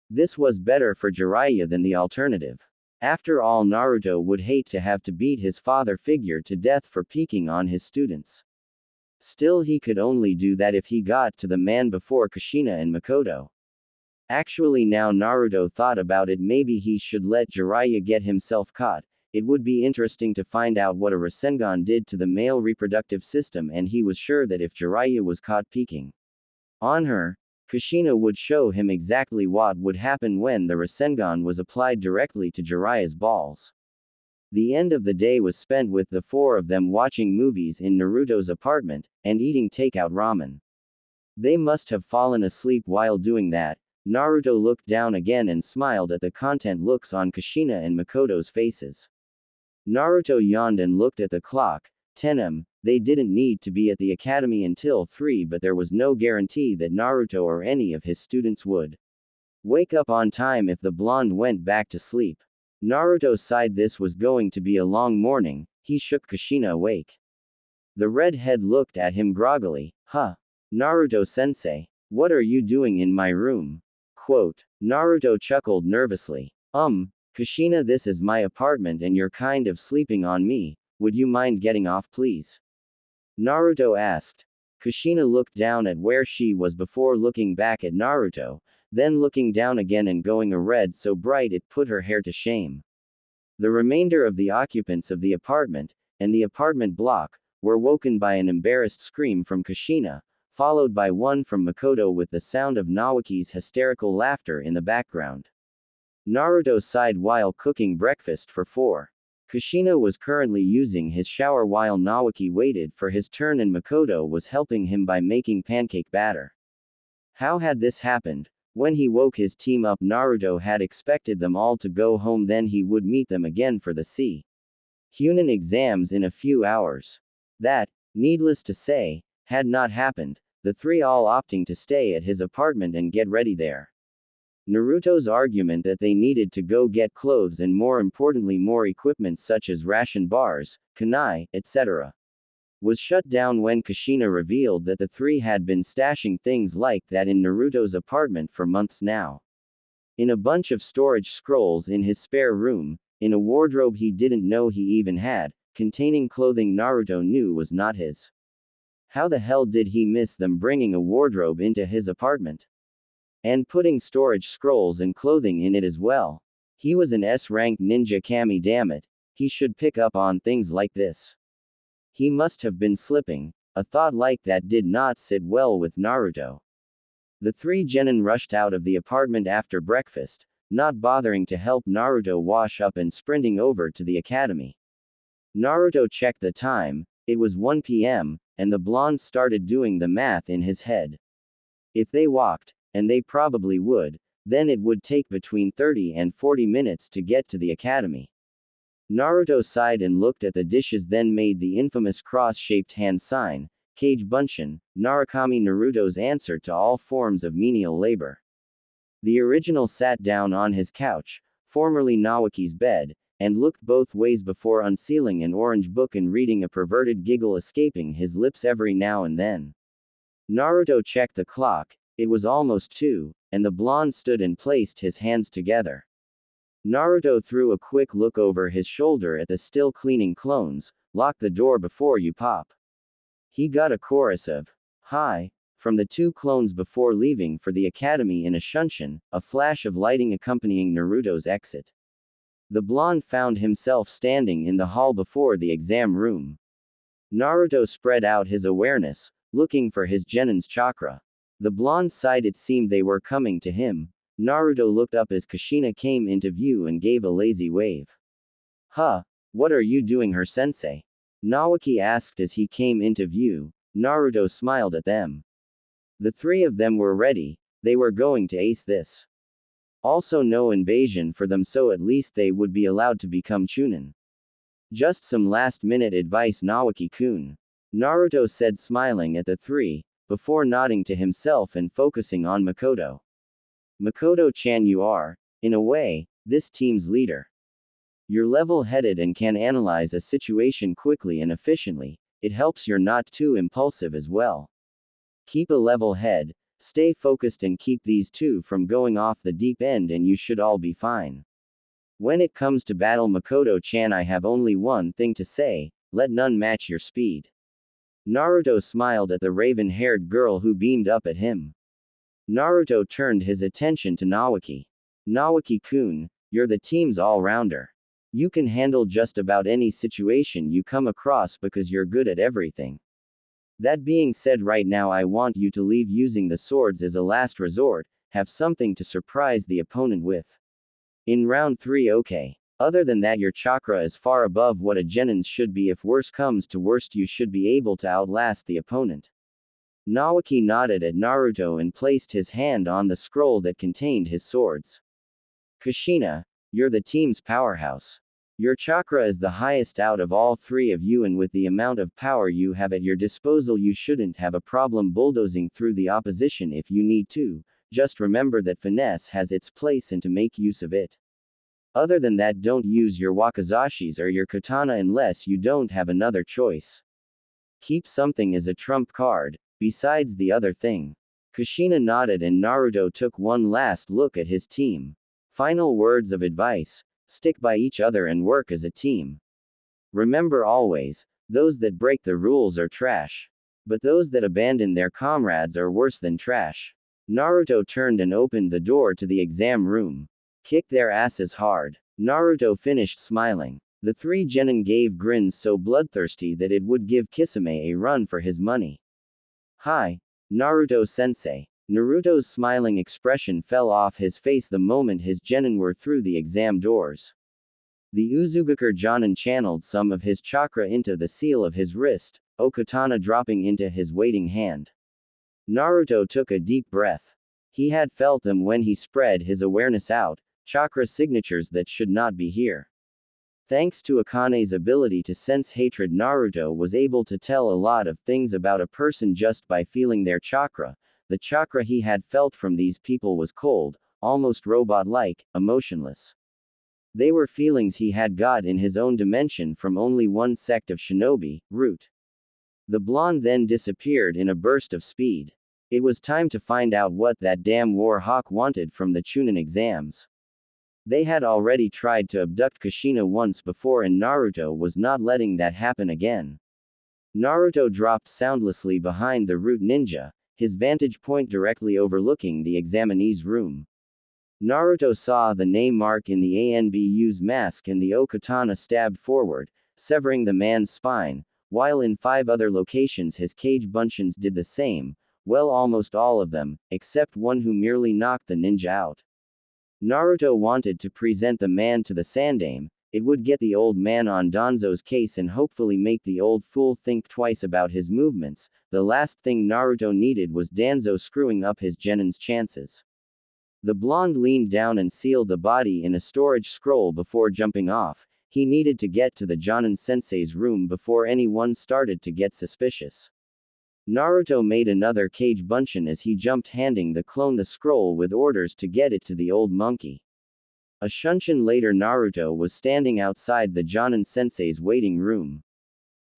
This was better for Jiraiya than the alternative. After all, Naruto would hate to have to beat his father figure to death for peeking on his students. Still, he could only do that if he got to the man before Kushina and Makoto. Actually, now Naruto thought about it, maybe he should let Jiraiya get himself caught. It would be interesting to find out what a Rasengan did to the male reproductive system, and he was sure that if Jiraiya was caught peeking on her, Kushina would show him exactly what would happen when the Rasengan was applied directly to Jiraiya's balls. The end of the day was spent with the four of them watching movies in Naruto's apartment, and eating takeout ramen. They must have fallen asleep while doing that. Naruto looked down again and smiled at the content looks on Kushina and Makoto's faces. Naruto yawned and looked at the clock. 10 They didn't need to be at the academy until 3, but there was no guarantee that Naruto or any of his students would wake up on time if the blonde went back to sleep. Naruto sighed. This was going to be a long morning. He shook Kushina awake. The redhead looked at him groggily. Huh? Naruto-sensei, what are you doing in my room? Quote. Naruto chuckled nervously. Kushina, this is my apartment and you're kind of sleeping on me. Would you mind getting off, please? Naruto asked. Kushina looked down at where she was before looking back at Naruto, then looking down again and going a red so bright it put her hair to shame. The remainder of the occupants of the apartment, and the apartment block, were woken by an embarrassed scream from Kushina, followed by one from Makoto with the sound of Naoki's hysterical laughter in the background. Naruto sighed while cooking breakfast for 4. Kushina was currently using his shower while Naoki waited for his turn and Makoto was helping him by making pancake batter. How had this happened? When he woke his team up, Naruto had expected them all to go home, then he would meet them again for the Hunin exams in a few hours. That, needless to say, had not happened, the three all opting to stay at his apartment and get ready there. Naruto's argument that they needed to go get clothes and more importantly more equipment such as ration bars, kunai, etc. was shut down when Kushina revealed that the three had been stashing things like that in Naruto's apartment for months now. In a bunch of storage scrolls in his spare room, in a wardrobe he didn't know he even had, containing clothing Naruto knew was not his. How the hell did he miss them bringing a wardrobe into his apartment? And putting storage scrolls and clothing in it as well. He was an S-rank ninja kami, damn it. He should pick up on things like this. He must have been slipping. A thought like that did not sit well with Naruto. The three genin rushed out of the apartment after breakfast, not bothering to help Naruto wash up and sprinting over to the academy. Naruto checked the time. It was 1 p.m., and the blonde started doing the math in his head. If they walked, and they probably would, then it would take between 30 and 40 minutes to get to the academy. Naruto sighed and looked at the dishes, then made the infamous cross-shaped hand sign, Kage Bunshin, Narukami, Naruto's answer to all forms of menial labor. The original sat down on his couch, formerly Naoki's bed, and looked both ways before unsealing an orange book and reading, a perverted giggle escaping his lips every now and then. Naruto checked the clock. It was almost 2, and the blonde stood and placed his hands together. Naruto threw a quick look over his shoulder at the still cleaning clones. Lock the door before you pop. He got a chorus of "Hi" from the 2 clones before leaving for the academy in a shunshin, a flash of lighting accompanying Naruto's exit. The blonde found himself standing in the hall before the exam room. Naruto spread out his awareness, looking for his genin's chakra. The blonde sighed. It seemed they were coming to him. Naruto looked up as Kushina came into view and gave a lazy wave. Huh? What are you doing here, sensei? Naoki asked as he came into view. Naruto smiled at them. The 3 of them were ready. They were going to ace this. Also no invasion for them, so at least they would be allowed to become Chunin. Just some last-minute advice, Naoki-kun. Naruto said, smiling at the 3, before nodding to himself and focusing on Makoto. Makoto-chan, you are, in a way, this team's leader. You're level-headed and can analyze a situation quickly and efficiently. It helps you're not too impulsive as well. Keep a level head, stay focused and keep these 2 from going off the deep end and you should all be fine. When it comes to battle, Makoto-chan, I have only one thing to say, let none match your speed. Naruto smiled at the raven-haired girl who beamed up at him. Naruto turned his attention to Naoki. Naoki-kun, you're the team's all-rounder. You can handle just about any situation you come across because you're good at everything. That being said, right now I want you to leave using the swords as a last resort, have something to surprise the opponent with. In round 3, okay. Other than that, your chakra is far above what a genin's should be. If worse comes to worst, you should be able to outlast the opponent. Naoki nodded at Naruto and placed his hand on the scroll that contained his swords. Kushina, you're the team's powerhouse. Your chakra is the highest out of all three of you, and with the amount of power you have at your disposal, you shouldn't have a problem bulldozing through the opposition if you need to. Just remember that finesse has its place and to make use of it. Other than that, don't use your wakizashis or your katana unless you don't have another choice. Keep something as a trump card, besides the other thing. Kushina nodded and Naruto took one last look at his team. Final words of advice: stick by each other and work as a team. Remember always, those that break the rules are trash. But those that abandon their comrades are worse than trash. Naruto turned and opened the door to the exam room. Kick their asses hard. Naruto finished smiling. The three genin gave grins so bloodthirsty that it would give Kisame a run for his money. Hi, Naruto-sensei. Naruto's smiling expression fell off his face the moment his genin were through the exam doors. The Uzugakure Jonin channeled some of his chakra into the seal of his wrist, Okatana dropping into his waiting hand. Naruto took a deep breath. He had felt them when he spread his awareness out, chakra signatures that should not be here. Thanks to Akane's ability to sense hatred, Naruto was able to tell a lot of things about a person just by feeling their chakra. The chakra he had felt from these people was cold, almost robot-like, emotionless. They were feelings he had got in his own dimension from only one sect of shinobi, Root. The blonde then disappeared in a burst of speed. It was time to find out what that damn war hawk wanted from the Chunin exams. They had already tried to abduct Kushina once before and Naruto was not letting that happen again. Naruto dropped soundlessly behind the Root ninja, his vantage point directly overlooking the examinee's room. Naruto saw the name mark in the ANBU's mask and the O-katana stabbed forward, severing the man's spine, while in 5 other locations his cage bunchins did the same, well, almost all of them, except one who merely knocked the ninja out. Naruto wanted to present the man to the Sandaime. It would get the old man on Danzo's case and hopefully make the old fool think twice about his movements. The last thing Naruto needed was Danzo screwing up his genin's chances. The blonde leaned down and sealed the body in a storage scroll before jumping off. He needed to get to the Jonin sensei's room before anyone started to get suspicious. Naruto made another cage bunchin as he jumped, handing the clone the scroll with orders to get it to the old monkey. A shunshin later, Naruto was standing outside the Jonin sensei's waiting room.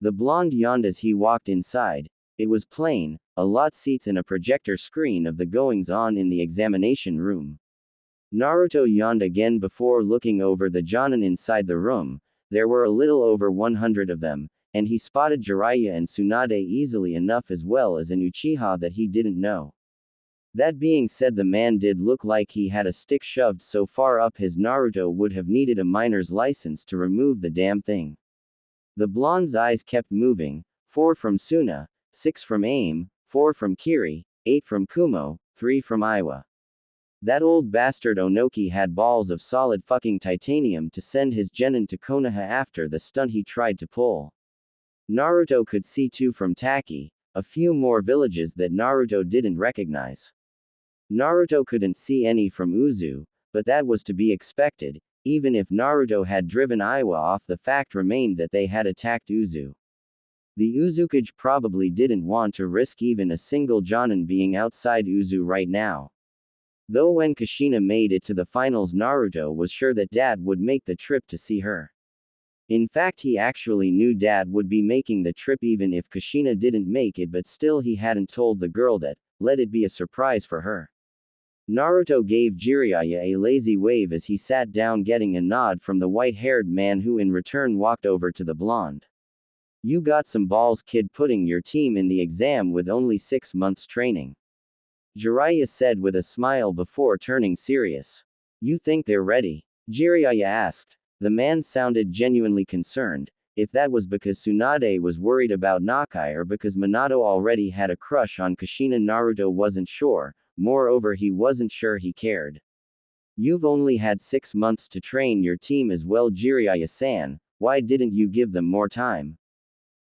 The blonde yawned as he walked inside. It was plain, a lot seats and a projector screen of the goings-on in the examination room. Naruto yawned again before looking over the Jonin inside the room. There were a little over 100 of them, and he spotted Jiraiya and Tsunade easily enough, as well as an Uchiha that he didn't know. That being said, the man did look like he had a stick shoved so far up his Naruto would have needed a miner's license to remove the damn thing. The blonde's eyes kept moving. 4 from Suna, 6 from Aim, 4 from Kiri, 8 from Kumo, 3 from Iwa. That old bastard Onoki had balls of solid fucking titanium to send his genin to Konoha after the stunt he tried to pull. Naruto could see 2 from Taki, a few more villages that Naruto didn't recognize. Naruto couldn't see any from Uzu, but that was to be expected. Even if Naruto had driven Iwa off, the fact remained that they had attacked Uzu. The Uzukage probably didn't want to risk even a single Jonin being outside Uzu right now. Though when Kushina made it to the finals, Naruto was sure that Dad would make the trip to see her. In fact, he actually knew Dad would be making the trip even if Kushina didn't make it, but still he hadn't told the girl that. Let it be a surprise for her. Naruto gave Jiraiya a lazy wave as he sat down, getting a nod from the white-haired man who in return walked over to the blonde. You got some balls, kid, putting your team in the exam with only 6 months training. Jiraiya said with a smile before turning serious. You think they're ready? Jiraiya asked. The man sounded genuinely concerned. If that was because Tsunade was worried about Nakai or because Minato already had a crush on Kushina, Naruto wasn't sure, moreover he wasn't sure he cared. You've only had 6 months to train your team as well, Jiraiya-san, why didn't you give them more time?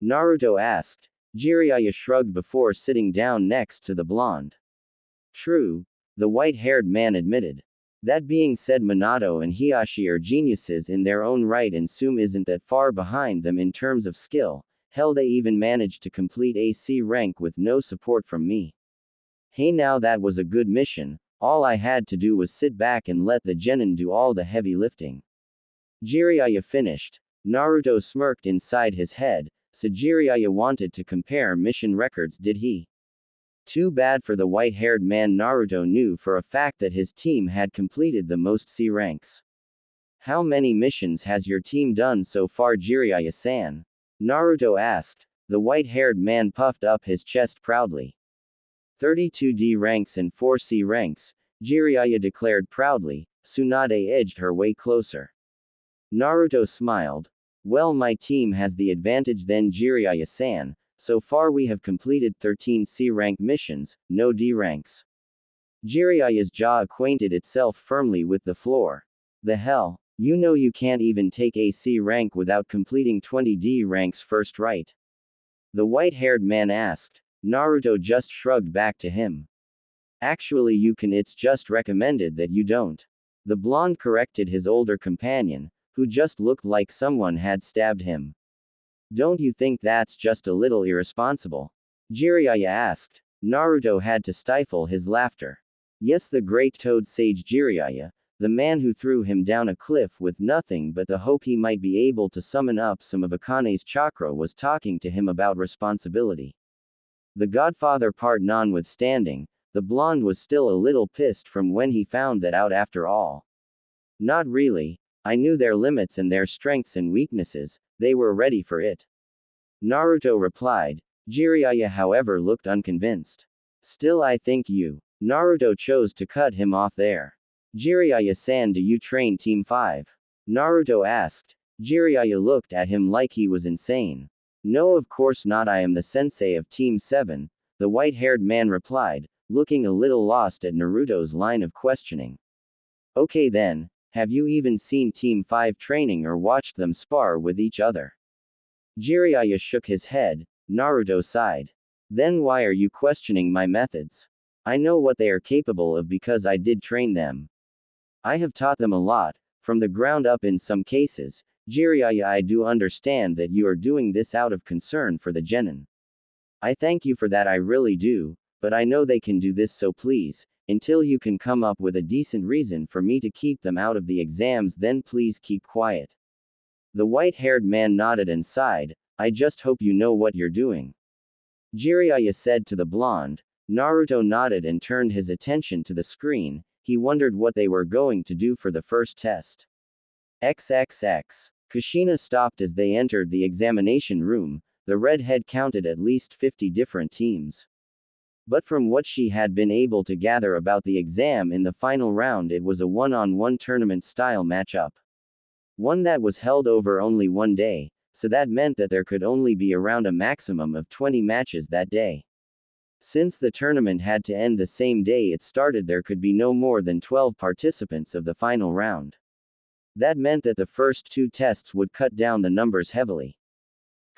Naruto asked. Jiraiya shrugged before sitting down next to the blonde. True, the white-haired man admitted. That being said, Minato and Hiashi are geniuses in their own right and Sum isn't that far behind them in terms of skill, hell they even managed to complete AC rank with no support from me. Hey, now that was a good mission, all I had to do was sit back and let the genin do all the heavy lifting. Jiraiya finished. Naruto smirked inside his head, so Jiraiya wanted to compare mission records, did he? Too bad for the white-haired man. Naruto knew for a fact that his team had completed the most C ranks. How many missions has your team done so far, Jiraiya-san? Naruto asked. The white-haired man puffed up his chest proudly. 32 D ranks and 4 C ranks, Jiraiya declared proudly. Tsunade edged her way closer. Naruto smiled. Well, my team has the advantage then, Jiraiya-san. So far we have completed 13 C rank missions, no D ranks. Jiraiya's jaw acquainted itself firmly with the floor. The hell? You know you can't even take a C rank without completing 20 D ranks first, right? The white-haired man asked. Naruto just shrugged back to him. Actually you can, it's just recommended that you don't. The blonde corrected his older companion, who just looked like someone had stabbed him. Don't you think that's just a little irresponsible? Jiraiya asked. Naruto had to stifle his laughter. Yes, the great toad sage Jiraiya, the man who threw him down a cliff with nothing but the hope he might be able to summon up some of Akane's chakra, was talking to him about responsibility. The Godfather part notwithstanding, the blonde was still a little pissed from when he found that out after all. Not really, I knew their limits and their strengths and weaknesses, they were ready for it. Naruto replied. Jiraiya however looked unconvinced. Still, I think you. Naruto chose to cut him off there. Jiraiya-san, do you train Team 5? Naruto asked. Jiraiya looked at him like he was insane. No, of course not, I am the sensei of Team 7, the white-haired man replied, looking a little lost at Naruto's line of questioning. Okay then, have you even seen Team 5 training or watched them spar with each other? Jiraiya shook his head. Naruto sighed. Then why are you questioning my methods? I know what they are capable of because I did train them. I have taught them a lot, from the ground up in some cases. Jiraiya, I do understand that you are doing this out of concern for the genin. I thank you for that, I really do, but I know they can do this, so please, until you can come up with a decent reason for me to keep them out of the exams, then please keep quiet. The white-haired man nodded and sighed. I just hope you know what you're doing. Jiraiya said to the blonde. Naruto nodded and turned his attention to the screen. He wondered what they were going to do for the first test. XXX. Kushina stopped as they entered the examination room. The redhead counted at least 50 different teams. But from what she had been able to gather about the exam in the final round, it was a one-on-one tournament-style matchup. One that was held over only one day, so that meant that there could only be around a maximum of 20 matches that day. Since the tournament had to end the same day it started, there could be no more than 12 participants of the final round. That meant that the first 2 tests would cut down the numbers heavily.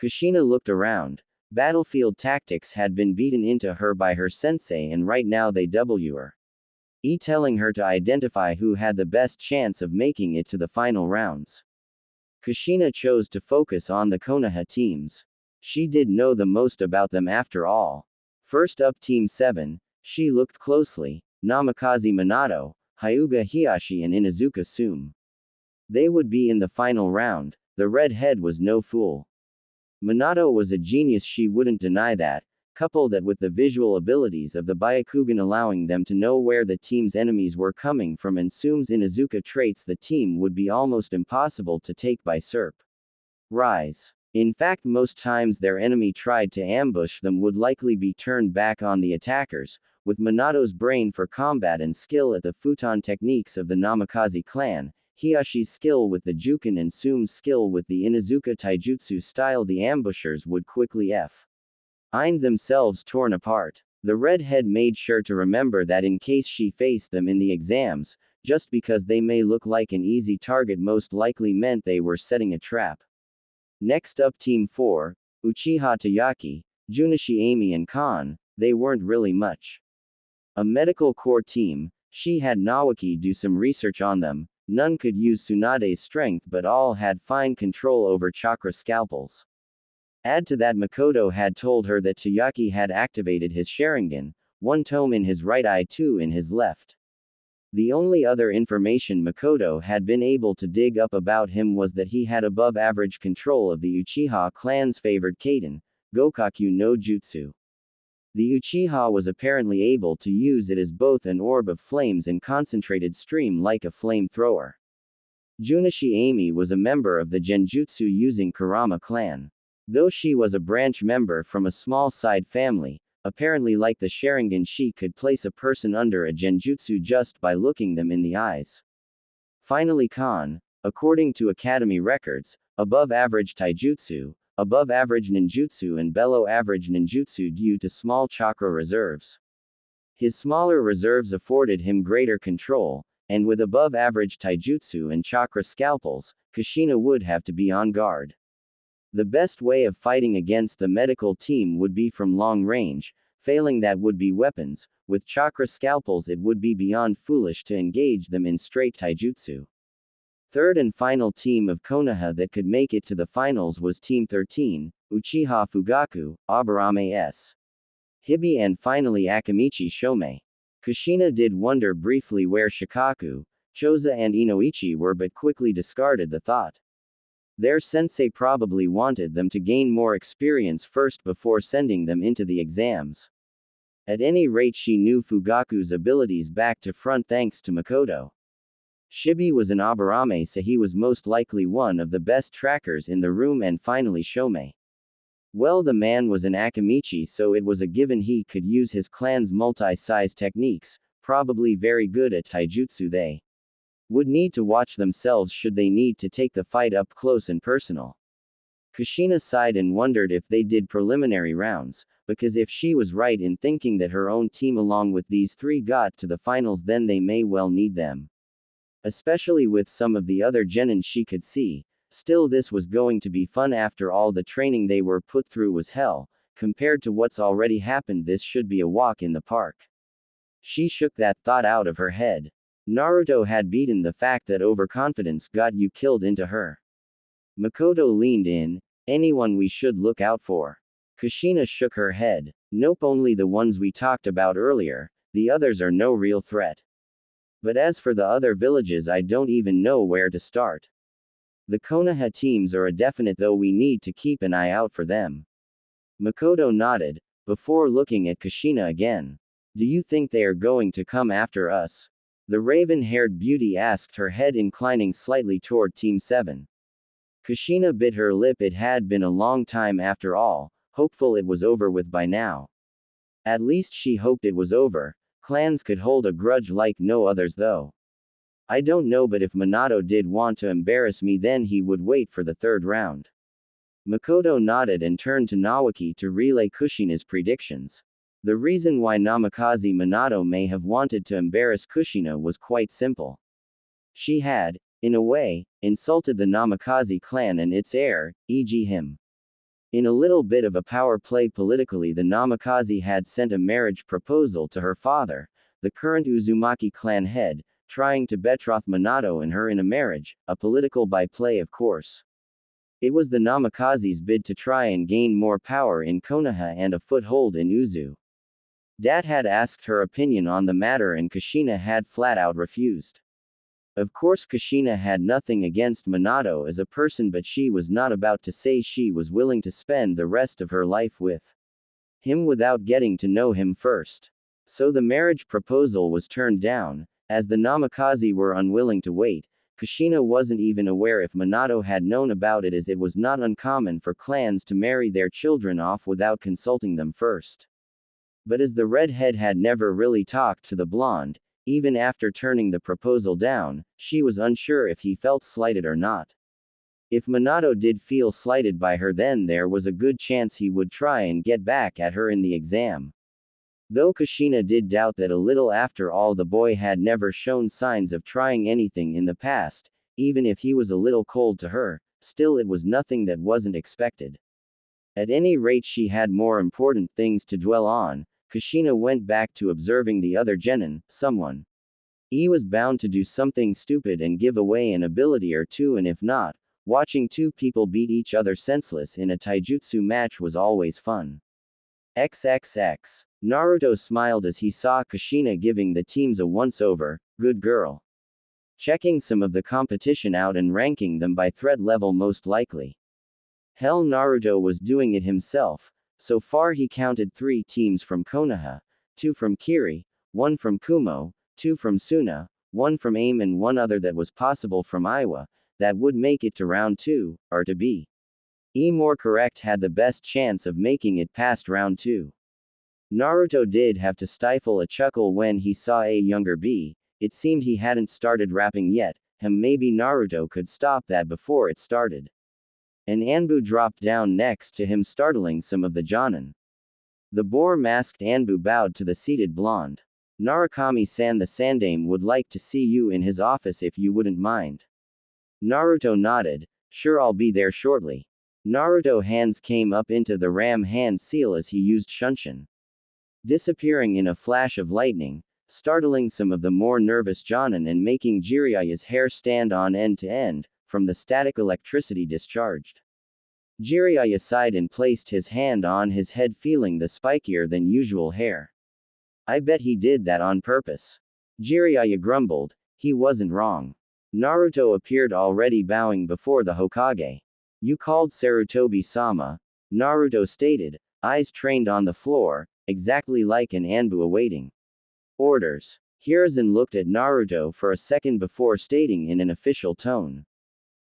Kushina looked around. Battlefield tactics had been beaten into her by her sensei, and right now they were telling her to identify who had the best chance of making it to the final rounds. Kushina chose to focus on the Konoha teams. She did know the most about them after all. First up, Team 7, she looked closely. Namikaze Minato, Hyuga Hiashi and Inuzuka Sum. They would be in the final round. The redhead was no fool. Minato was a genius, she wouldn't deny that. Couple that with the visual abilities of the Byakugan allowing them to know where the team's enemies were coming from, and Sum's Inuzuka traits, the team would be almost impossible to take by surprise. In fact, most times their enemy tried to ambush them would likely be turned back on the attackers. With Minato's brain for combat and skill at the futon techniques of the Namikaze clan, Hiyashi's skill with the Juken and Sume's skill with the Inuzuka taijutsu style, the ambushers would quickly find themselves torn apart. The redhead made sure to remember that in case she faced them in the exams, just because they may look like an easy target most likely meant they were setting a trap. Next up, Team 4, Uchiha Tayaki, Junichi Amy and Kan. They weren't really much a medical core team. She had Nawaki do some research on them. None could use Tsunade's strength, but all had fine control over chakra scalpels. Add to that, Makoto had told her that Tayaki had activated his Sharingan, one tome in his right eye, two in his left. The only other information Makoto had been able to dig up about him was that he had above average control of the Uchiha clan's favored Kaden, Gokaku no Jutsu. The Uchiha was apparently able to use it as both an orb of flames and concentrated stream like a flamethrower. Junichi Amy was a member of the Genjutsu using Kurama clan. Though she was a branch member from a small side family, apparently like the Sharingan, she could place a person under a Genjutsu just by looking them in the eyes. Finally, Kan, according to Academy records, above average taijutsu, above average ninjutsu and below average ninjutsu due to small chakra reserves. His smaller reserves afforded him greater control, and with above average taijutsu and chakra scalpels, Kushina would have to be on guard. The best way of fighting against the medical team would be from long range, failing that would be weapons. With chakra scalpels it would be beyond foolish to engage them in straight taijutsu. Third and final team of Konoha that could make it to the finals was Team 13, Uchiha Fugaku, Aburame S. Hibi and finally Akamichi Shomei. Kushina did wonder briefly where Shikaku, Choza and Inoichi were, but quickly discarded the thought. Their sensei probably wanted them to gain more experience first before sending them into the exams. At any rate, she knew Fugaku's abilities back to front thanks to Makoto. Shibi was an Aburame, so he was most likely one of the best trackers in the room, and finally Shomei. Well, the man was an Akamichi, so it was a given he could use his clan's multi-size techniques, probably very good at taijutsu. They would need to watch themselves should they need to take the fight up close and personal. Kushina sighed and wondered if they did preliminary rounds, because if she was right in thinking that her own team along with these three got to the finals, then they may well need them. Especially with some of the other genin she could see. Still, this was going to be fun. After all, the training they were put through was hell. Compared to what's already happened, this should be a walk in the park. She shook that thought out of her head. Naruto had beaten the fact that overconfidence got you killed into her. Makoto leaned in. Anyone we should look out for? Kushina shook her head. Nope, only the ones we talked about earlier. The others are no real threat. But as for the other villages, I don't even know where to start. The Konoha teams are a definite, though we need to keep an eye out for them. Makoto nodded, before looking at Kushina again. Do you think they are going to come after us? The raven-haired beauty asked, her head inclining slightly toward Team 7. Kushina bit her lip. It had been a long time after all, hopeful it was over with by now. At least she hoped it was over. Clans could hold a grudge like no others though. I don't know, but if Minato did want to embarrass me, then he would wait for the third round. Makoto nodded and turned to Nawaki to relay Kushina's predictions. The reason why Namikaze Minato may have wanted to embarrass Kushina was quite simple. She had, in a way, insulted the Namikaze clan and its heir, e.g. him. In a little bit of a power play politically, the Namikaze had sent a marriage proposal to her father, the current Uzumaki clan head, trying to betroth Minato and her in a marriage, a political byplay of course. It was the Namikaze's bid to try and gain more power in Konoha and a foothold in Uzu. Dad had asked her opinion on the matter and Kushina had flat out refused. Of course, Kushina had nothing against Minato as a person, but she was not about to say she was willing to spend the rest of her life with him without getting to know him first. So the marriage proposal was turned down, as the Namikaze were unwilling to wait. Kushina wasn't even aware if Minato had known about it, as it was not uncommon for clans to marry their children off without consulting them first. But as the redhead had never really talked to the blonde, Even after turning the proposal down, she was unsure if he felt slighted or not. If Minato did feel slighted by her, then there was a good chance he would try and get back at her in the exam. Though Kushina did doubt that a little. After all, the boy had never shown signs of trying anything in the past, even if he was a little cold to her, still it was nothing that wasn't expected. At any rate, she had more important things to dwell on. Kushina went back to observing the other genin. Someone. He was bound to do something stupid and give away an ability or two, and if not, watching two people beat each other senseless in a taijutsu match was always fun. XXX. Naruto smiled as he saw Kushina giving the teams a once-over, good girl. Checking some of the competition out and ranking them by threat level most likely. Hell, Naruto was doing it himself. So far he counted 3 teams from Konoha, 2 from Kiri, 1 from Kumo, 2 from Suna, 1 from AIM and 1 other that was possible from Iwa, that would make it to round 2, or to be more correct, had the best chance of making it past round 2. Naruto did have to stifle a chuckle when he saw a younger B. It seemed he hadn't started rapping yet. Maybe Naruto could stop that before it started. An Anbu dropped down next to him, startling some of the Jonin. The boar-masked Anbu bowed to the seated blonde. Narukami-san, the Sandame would like to see you in his office if you wouldn't mind. Naruto nodded. Sure, I'll be there shortly. Naruto hands came up into the ram hand seal as he used Shunshin, disappearing in a flash of lightning, startling some of the more nervous Jonin and making Jiraiya's hair stand on end to end, from the static electricity discharged. Jiraiya sighed and placed his hand on his head, feeling the spikier than usual hair. I bet he did that on purpose. Jiraiya grumbled. He wasn't wrong. Naruto appeared, already bowing before the Hokage. You called Sarutobi-sama, Naruto stated, eyes trained on the floor, exactly like an Anbu awaiting orders. Hiruzen looked at Naruto for a second before stating in an official tone.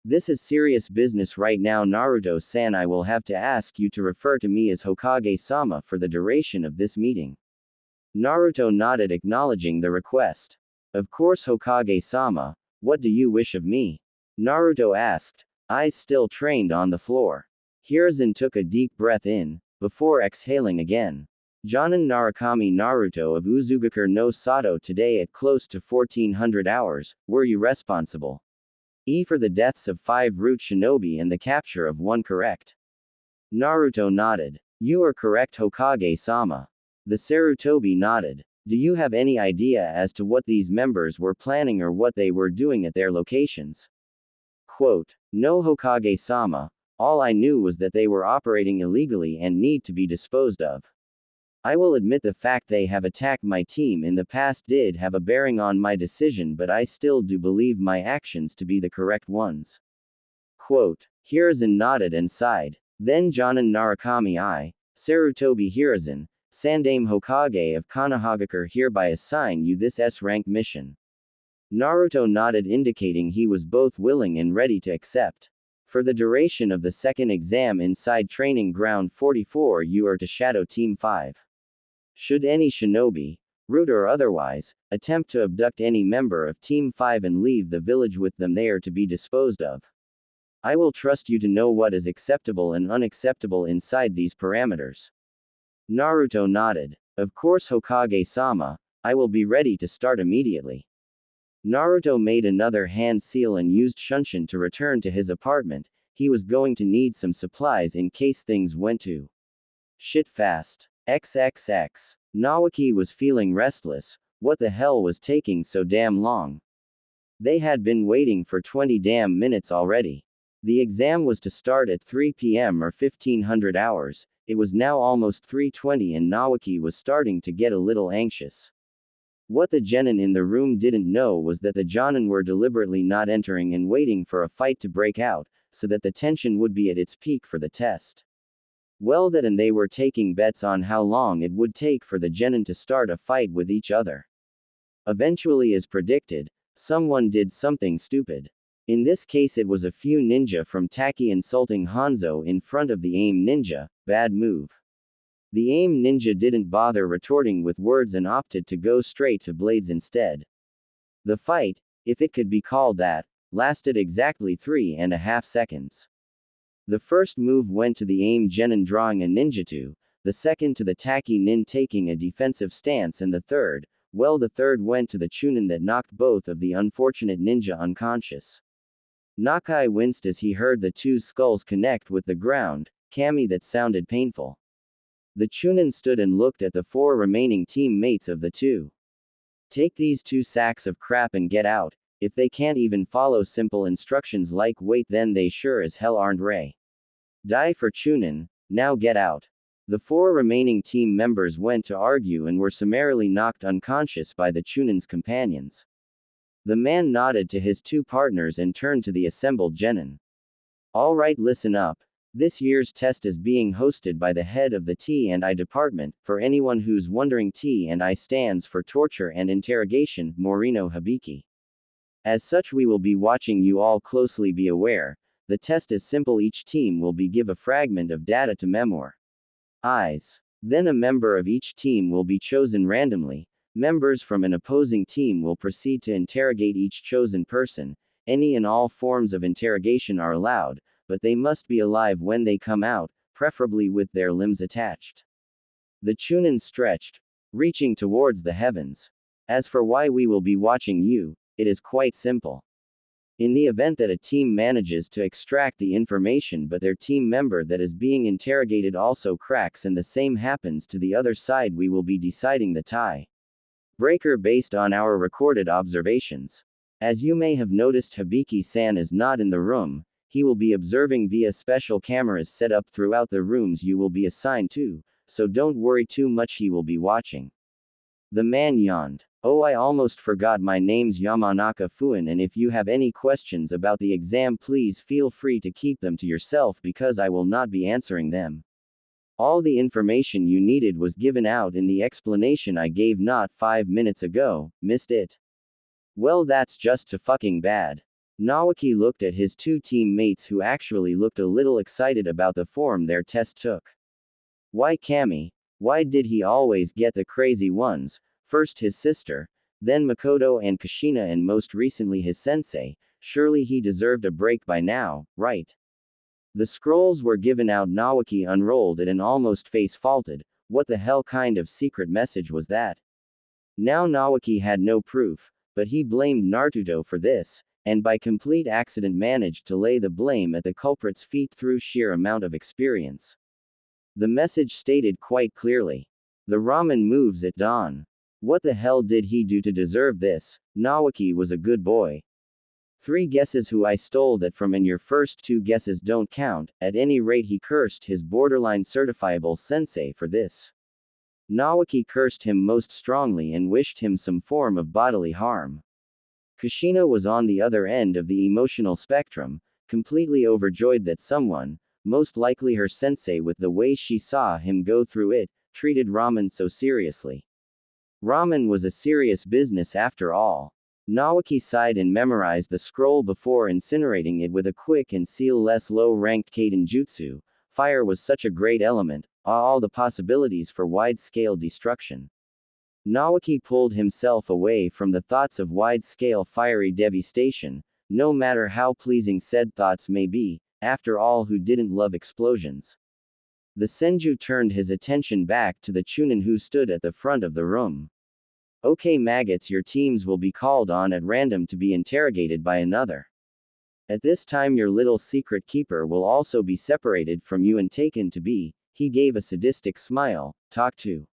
This is serious business right now, Naruto-san. I will have to ask you to refer to me as Hokage-sama for the duration of this meeting. Naruto nodded, acknowledging the request. Of course, Hokage-sama. What do you wish of me? Naruto asked, eyes still trained on the floor. Hiruzen took a deep breath in, before exhaling again. Jonin Narukami Naruto of Uzugakure no Sato, today at close to 1400 hours, were you responsible? For the deaths of 5 root shinobi and the capture of 1, correct? Naruto nodded. You are correct, Hokage-sama. The Sarutobi nodded. Do you have any idea as to what these members were planning or what they were doing at their locations? Quote, no, Hokage-sama. All I knew was that they were operating illegally and need to be disposed of. I will admit the fact they have attacked my team in the past did have a bearing on my decision, but I still do believe my actions to be the correct ones. Quote, Hiruzen nodded and sighed. Then Jonin Narukami I, Sarutobi Hiruzen, Sandame Hokage of Konohagakure, hereby assign you this S-rank mission. Naruto nodded, indicating he was both willing and ready to accept. For the duration of the second exam inside Training Ground 44, you are to shadow Team 5. Should any shinobi, root or otherwise, attempt to abduct any member of Team 5 and leave the village with them, they are to be disposed of. I will trust you to know what is acceptable and unacceptable inside these parameters. Naruto nodded. Of course, Hokage-sama, I will be ready to start immediately. Naruto made another hand seal and used Shunshin to return to his apartment. He was going to need some supplies in case things went to shit fast. XXX. Nawaki was feeling restless. What the hell was taking so damn long? They had been waiting for 20 damn minutes already. The exam was to start at 3 p.m. or 1500 hours. It was now almost 3:20 and Nawaki was starting to get a little anxious. What the genin in the room didn't know was that the Jonin were deliberately not entering and waiting for a fight to break out, so that the tension would be at its peak for the test. Well, that and they were taking bets on how long it would take for the genin to start a fight with each other. Eventually, as predicted, someone did something stupid. In this case, it was a few ninja from Taki insulting Hanzo in front of the AIM ninja. Bad move. The AIM ninja didn't bother retorting with words and opted to go straight to blades instead. The fight, if it could be called that, lasted exactly 3.5 seconds. The first move went to the AIM genin drawing a ninjutsu, the second to the Taki nin taking a defensive stance, and the third went to the chunin that knocked both of the unfortunate ninja unconscious. Nakai winced as he heard the two skulls connect with the ground, kami that sounded painful. The chunin stood and looked at the 4 remaining teammates of the two. Take these 2 sacks of crap and get out. If they can't even follow simple instructions like wait, then they sure as hell aren't Ray. Die for chunin, now get out. The 4 remaining team members went to argue and were summarily knocked unconscious by the chunin's companions. The man nodded to his 2 partners and turned to the assembled genin. Alright, listen up. This year's test is being hosted by the head of the T&I department. For anyone who's wondering, T&I stands for Torture and Interrogation, Morino Hibiki. As such, we will be watching you all closely. Be aware, the test is simple. Each team will be give a fragment of data to memorize. Then a member of each team will be chosen randomly. Members from an opposing team will proceed to interrogate each chosen person. Any and all forms of interrogation are allowed, but they must be alive when they come out, preferably with their limbs attached. The chunin stretched, reaching towards the heavens. As for why we will be watching you, it is quite simple. In the event that a team manages to extract the information but their team member that is being interrogated also cracks and the same happens to the other side, we will be deciding the tie breaker based on our recorded observations. As you may have noticed, Hibiki-san is not in the room. He will be observing via special cameras set up throughout the rooms you will be assigned to, so don't worry too much, he will be watching. The man yawned. Oh, I almost forgot, my name's Yamanaka Fuin, and if you have any questions about the exam, please feel free to keep them to yourself because I will not be answering them. All the information you needed was given out in the explanation I gave not 5 minutes ago. Missed it? Well, that's just too fucking bad. Nawaki looked at his 2 teammates who actually looked a little excited about the form their test took. Why Kami? Why did he always get the crazy ones? First his sister, then Makoto and Kushina, and most recently his sensei. Surely he deserved a break by now, right? The scrolls were given out. Nawaki unrolled it and almost face-faulted. What the hell kind of secret message was that? Now Nawaki had no proof, but he blamed Naruto for this, and by complete accident managed to lay the blame at the culprit's feet through sheer amount of experience. The message stated quite clearly. The ramen moves at dawn. What the hell did he do to deserve this? Nawaki was a good boy. 3 guesses who I stole that from, and your first 2 guesses don't count. At any rate, he cursed his borderline certifiable sensei for this. Nawaki cursed him most strongly and wished him some form of bodily harm. Kushina was on the other end of the emotional spectrum, completely overjoyed that someone, most likely her sensei with the way she saw him go through it, treated ramen so seriously. Ramen was a serious business after all. Nawaki sighed and memorized the scroll before incinerating it with a quick and seal-less low-ranked Kaiden jutsu. Fire was such a great element, all the possibilities for wide-scale destruction. Nawaki pulled himself away from the thoughts of wide-scale fiery devastation, no matter how pleasing said thoughts may be. After all, who didn't love explosions? The Senju turned his attention back to the chunin who stood at the front of the room. Okay maggots, your teams will be called on at random to be interrogated by another. At this time your little secret keeper will also be separated from you and taken to be, he gave a sadistic smile, talked to.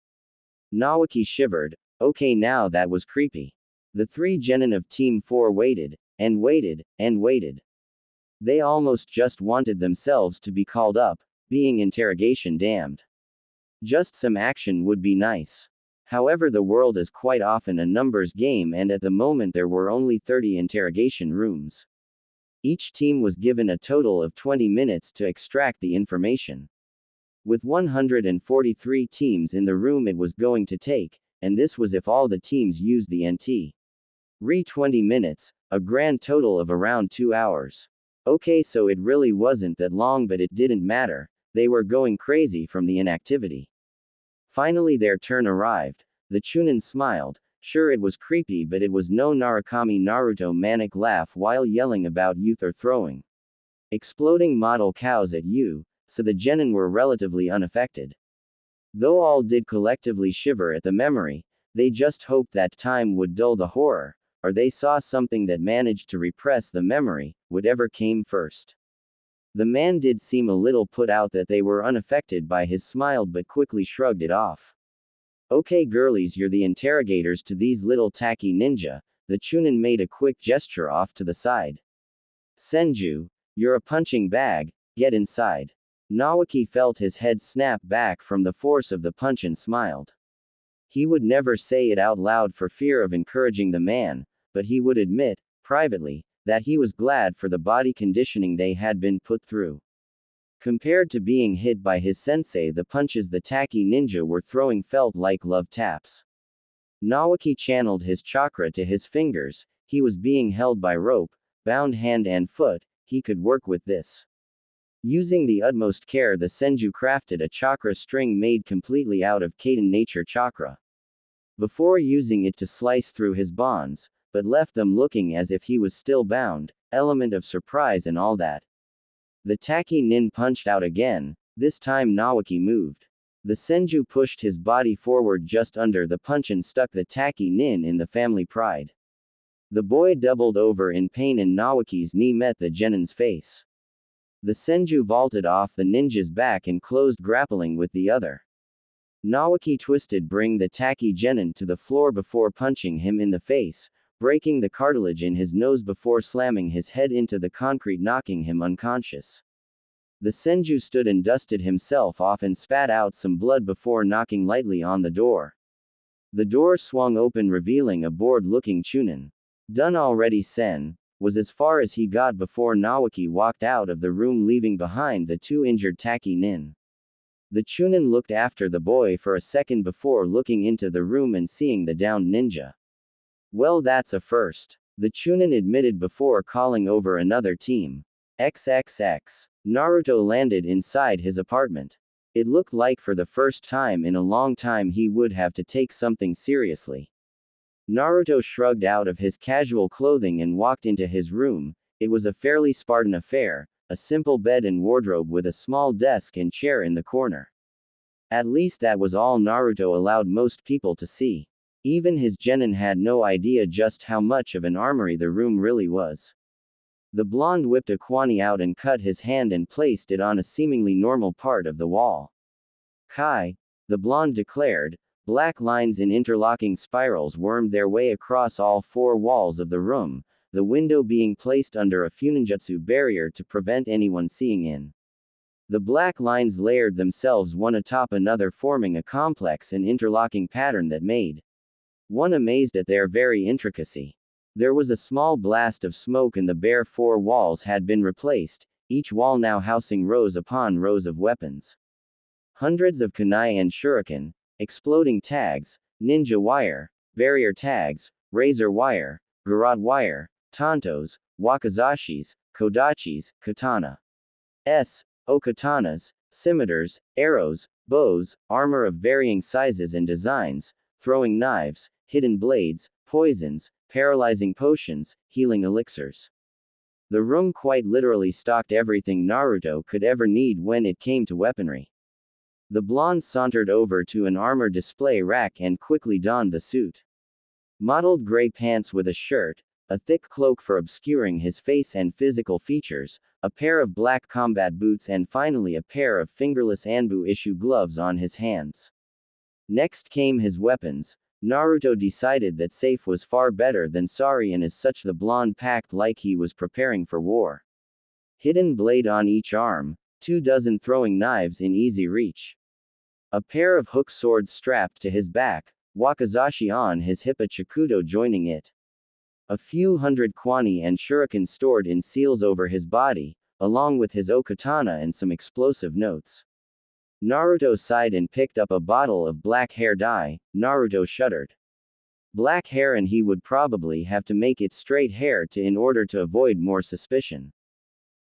Nawaki shivered. Okay, now that was creepy. The 3 genin of Team 4 waited, and waited, and waited. They almost just wanted themselves to be called up, being interrogation damned. Just some action would be nice. However, the world is quite often a numbers game, and at the moment there were only 30 interrogation rooms. Each team was given a total of 20 minutes to extract the information. With 143 teams in the room it was going to take, and this was if all the teams used the NT. 20 minutes, a grand total of around 2 hours. Okay, so it really wasn't that long, but it didn't matter, they were going crazy from the inactivity. Finally their turn arrived. The Chunin smiled. Sure, it was creepy, but it was no Narukami Naruto manic laugh while yelling about youth or throwing exploding model cows at you, so the genin were relatively unaffected. Though all did collectively shiver at the memory, they just hoped that time would dull the horror, or they saw something that managed to repress the memory, whatever came first. The man did seem a little put out that they were unaffected by his smile but quickly shrugged it off. Okay girlies, you're the interrogators to these little tacky ninja. The Chunin made a quick gesture off to the side. Senju, you're a punching bag, get inside. Nawaki felt his head snap back from the force of the punch and smiled. He would never say it out loud for fear of encouraging the man, but he would admit, privately, that he was glad for the body conditioning they had been put through. Compared to being hit by his sensei, the punches the tacky ninja were throwing felt like love taps. Nawaki channeled his chakra to his fingers. He was being held by rope, bound hand and foot. He could work with this. Using the utmost care, the Senju crafted a chakra string made completely out of Kaden nature chakra. Before using it to slice through his bonds, but left them looking as if he was still bound, element of surprise and all that. The tacky nin punched out again. This time Nawaki moved. The Senju pushed his body forward just under the punch and stuck the tacky nin in the family pride. The boy doubled over in pain and Nawaki's knee met the genin's face. The Senju vaulted off the ninja's back and closed grappling with the other. Nawaki twisted bring the tacky genin to the floor before punching him in the face, breaking the cartilage in his nose before slamming his head into the concrete knocking him unconscious. The Senju stood and dusted himself off and spat out some blood before knocking lightly on the door. The door swung open revealing a bored-looking Chunin. Done already Sen, was as far as he got before Nawaki walked out of the room leaving behind the two injured tacky nin. The Chunin looked after the boy for a second before looking into the room and seeing the downed ninja. Well, that's a first, the Chunin admitted before calling over another team. XXX. Naruto landed inside his apartment. It looked like for the first time in a long time he would have to take something seriously. Naruto shrugged out of his casual clothing and walked into his room. It was a fairly Spartan affair, a simple bed and wardrobe with a small desk and chair in the corner. At least that was all Naruto allowed most people to see. Even his genin had no idea just how much of an armory the room really was. The blonde whipped a kwani out and cut his hand and placed it on a seemingly normal part of the wall. Kai, the blonde declared. Black lines in interlocking spirals wormed their way across all four walls of the room, the window being placed under a funinjutsu barrier to prevent anyone seeing in. The black lines layered themselves one atop another, forming a complex and interlocking pattern that made one amazed at their very intricacy. There was a small blast of smoke and the bare four walls had been replaced, each wall now housing rows upon rows of weapons. Hundreds of kunai and shuriken, exploding tags, ninja wire, barrier tags, razor wire, garrote wire, tantos, wakazashis, kodachis, katana. Okatanas, scimitars, arrows, bows, armor of varying sizes and designs, throwing knives, hidden blades, poisons, paralyzing potions, healing elixirs. The room quite literally stocked everything Naruto could ever need when it came to weaponry. The blonde sauntered over to an armor display rack and quickly donned the suit. Mottled gray pants with a shirt, a thick cloak for obscuring his face and physical features, a pair of black combat boots and finally a pair of fingerless Anbu-issue gloves on his hands. Next came his weapons. Naruto decided that safe was far better than sorry and as such the blonde packed like he was preparing for war. Hidden blade on each arm, 24 throwing knives in easy reach. A pair of hook swords strapped to his back, wakizashi on his hip, a chikudo joining it. A few hundred kwani and shuriken stored in seals over his body, along with his okatana and some explosive notes. Naruto sighed and picked up a bottle of black hair dye. Naruto shuddered. Black hair, and he would probably have to make it straight hair in order to avoid more suspicion.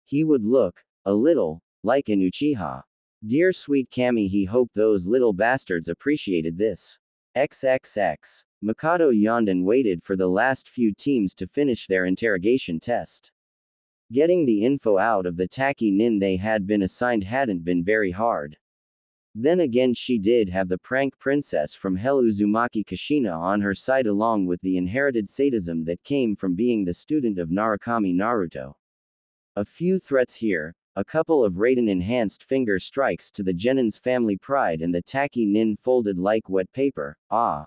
He would look, a little, like an Uchiha. Dear sweet Cammy, he hoped those little bastards appreciated this. XXX. Mikado yawned and waited for the last few teams to finish their interrogation test. Getting the info out of the tacky nin they had been assigned hadn't been very hard. Then again, she did have the prank princess from Hell Uzumaki Kushina on her side, along with the inherited sadism that came from being the student of Narukami Naruto. A few threats here, a couple of Raiden-enhanced finger strikes to the Genin's family pride, and the tacky nin folded like wet paper. Ah.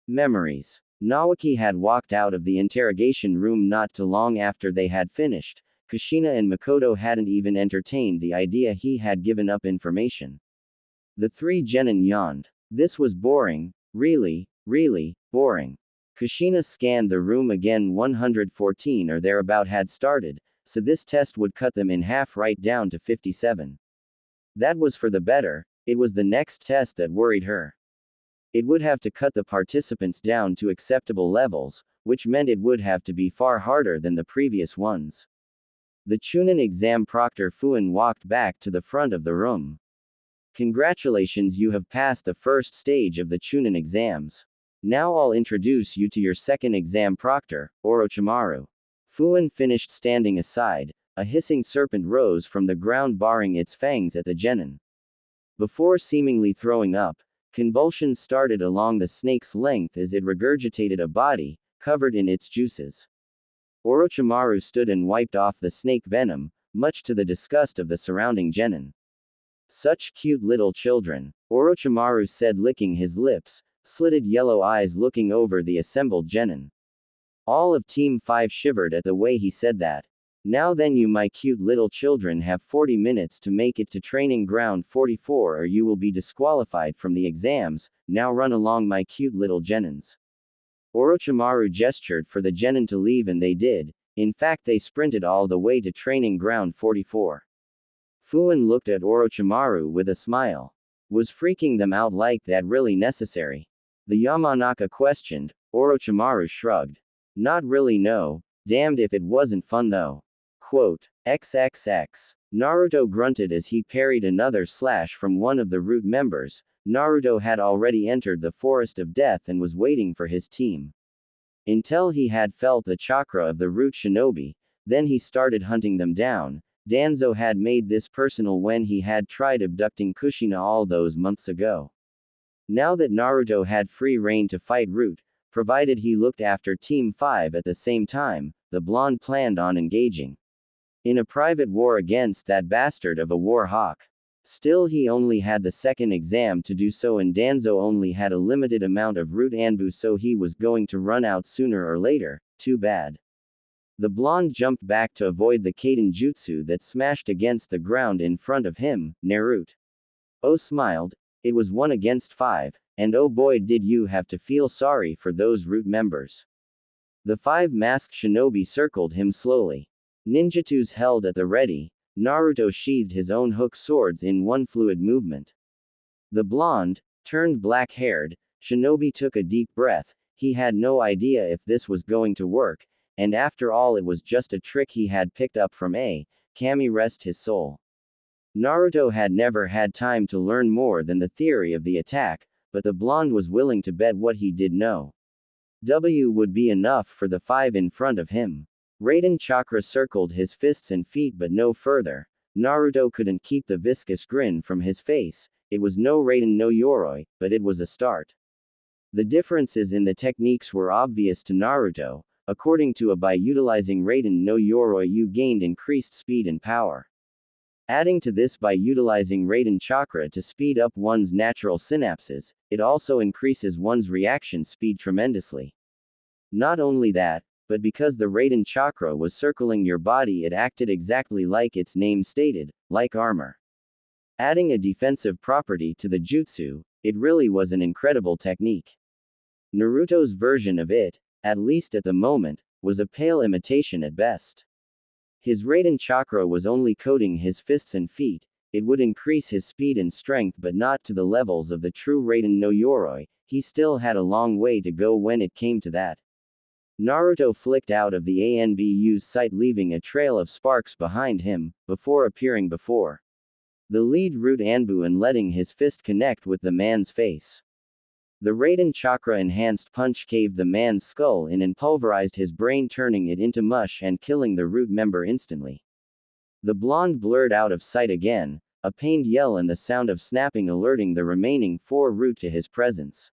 Memories. Nawaki had walked out of the interrogation room not too long after they had finished. Kushina and Makoto hadn't even entertained the idea he had given up information. The three genin yawned. This was boring, really boring. Kushina scanned the room again. 114 or thereabout had started, so this test would cut them in half right down to 57. That was for the better. It was the next test that worried her. It would have to cut the participants down to acceptable levels, which meant it would have to be far harder than the previous ones. The Chunin exam proctor Fuin walked back to the front of the room. Congratulations, you have passed the first stage of the Chunin exams. Now I'll introduce you to your second exam proctor, Orochimaru. Fuin finished standing aside. A hissing serpent rose from the ground, baring its fangs at the genin. Before seemingly throwing up, convulsions started along the snake's length as it regurgitated a body, covered in its juices. Orochimaru stood and wiped off the snake venom, much to the disgust of the surrounding genin. Such cute little children, Orochimaru said, licking his lips, slitted yellow eyes looking over the assembled genin. All of Team 5 shivered at the way he said that. Now then, you my cute little children have 40 minutes to make it to training ground 44 or you will be disqualified from the exams. Now run along, my cute little genins. Orochimaru gestured for the genin to leave, and they did. In fact, they sprinted all the way to training ground 44. Fuin looked at Orochimaru with a smile. Was freaking them out like that really necessary? The Yamanaka questioned. Orochimaru shrugged. Not really, no. Damned if it wasn't fun though. Quote, XXX. Naruto grunted as he parried another slash from one of the root members. Naruto had already entered the forest of death and was waiting for his team. Until he had felt the chakra of the root shinobi, then he started hunting them down. Danzo had made this personal when he had tried abducting Kushina all those months ago. Now that Naruto had free rein to fight Root, provided he looked after Team 5 at the same time, the blonde planned on engaging in a private war against that bastard of a war hawk. Still, he only had the second exam to do so, and Danzo only had a limited amount of root anbu, so he was going to run out sooner or later. Too bad. The blonde jumped back to avoid the Kaden jutsu that smashed against the ground in front of him. Naruto smiled. It was 1 against 5, and oh boy did you have to feel sorry for those root members. The 5 masked shinobi circled him slowly. Ninjatus held at the ready. Naruto sheathed his own hook swords in one fluid movement. The blonde, turned black-haired, shinobi took a deep breath. He had no idea if this was going to work, and after all it was just a trick he had picked up from Kami, rest his soul. Naruto had never had time to learn more than the theory of the attack, but the blonde was willing to bet what he did know. Would be enough for the 5 in front of him. Raiden chakra circled his fists and feet, but no further. Naruto couldn't keep the viscous grin from his face. It was no Raiden no Yoroi, but it was a start. The differences in the techniques were obvious to Naruto. According to by utilizing Raiden no Yoroi you gained increased speed and power. Adding to this, by utilizing Raiden chakra to speed up one's natural synapses, it also increases one's reaction speed tremendously. Not only that, but because the Raiden chakra was circling your body, it acted exactly like its name stated, like armor. Adding a defensive property to the jutsu, it really was an incredible technique. Naruto's version of it, at least at the moment, was a pale imitation at best. His Raiden chakra was only coating his fists and feet. It would increase his speed and strength, but not to the levels of the true Raiden no Yoroi. He still had a long way to go when it came to that. Naruto flicked out of the ANBU's sight, leaving a trail of sparks behind him, before appearing before the lead root Anbu and letting his fist connect with the man's face. The Raiden chakra enhanced punch caved the man's skull in and pulverized his brain, turning it into mush and killing the root member instantly. The blonde blurred out of sight again, a pained yell and the sound of snapping alerting the remaining 4 root to his presence.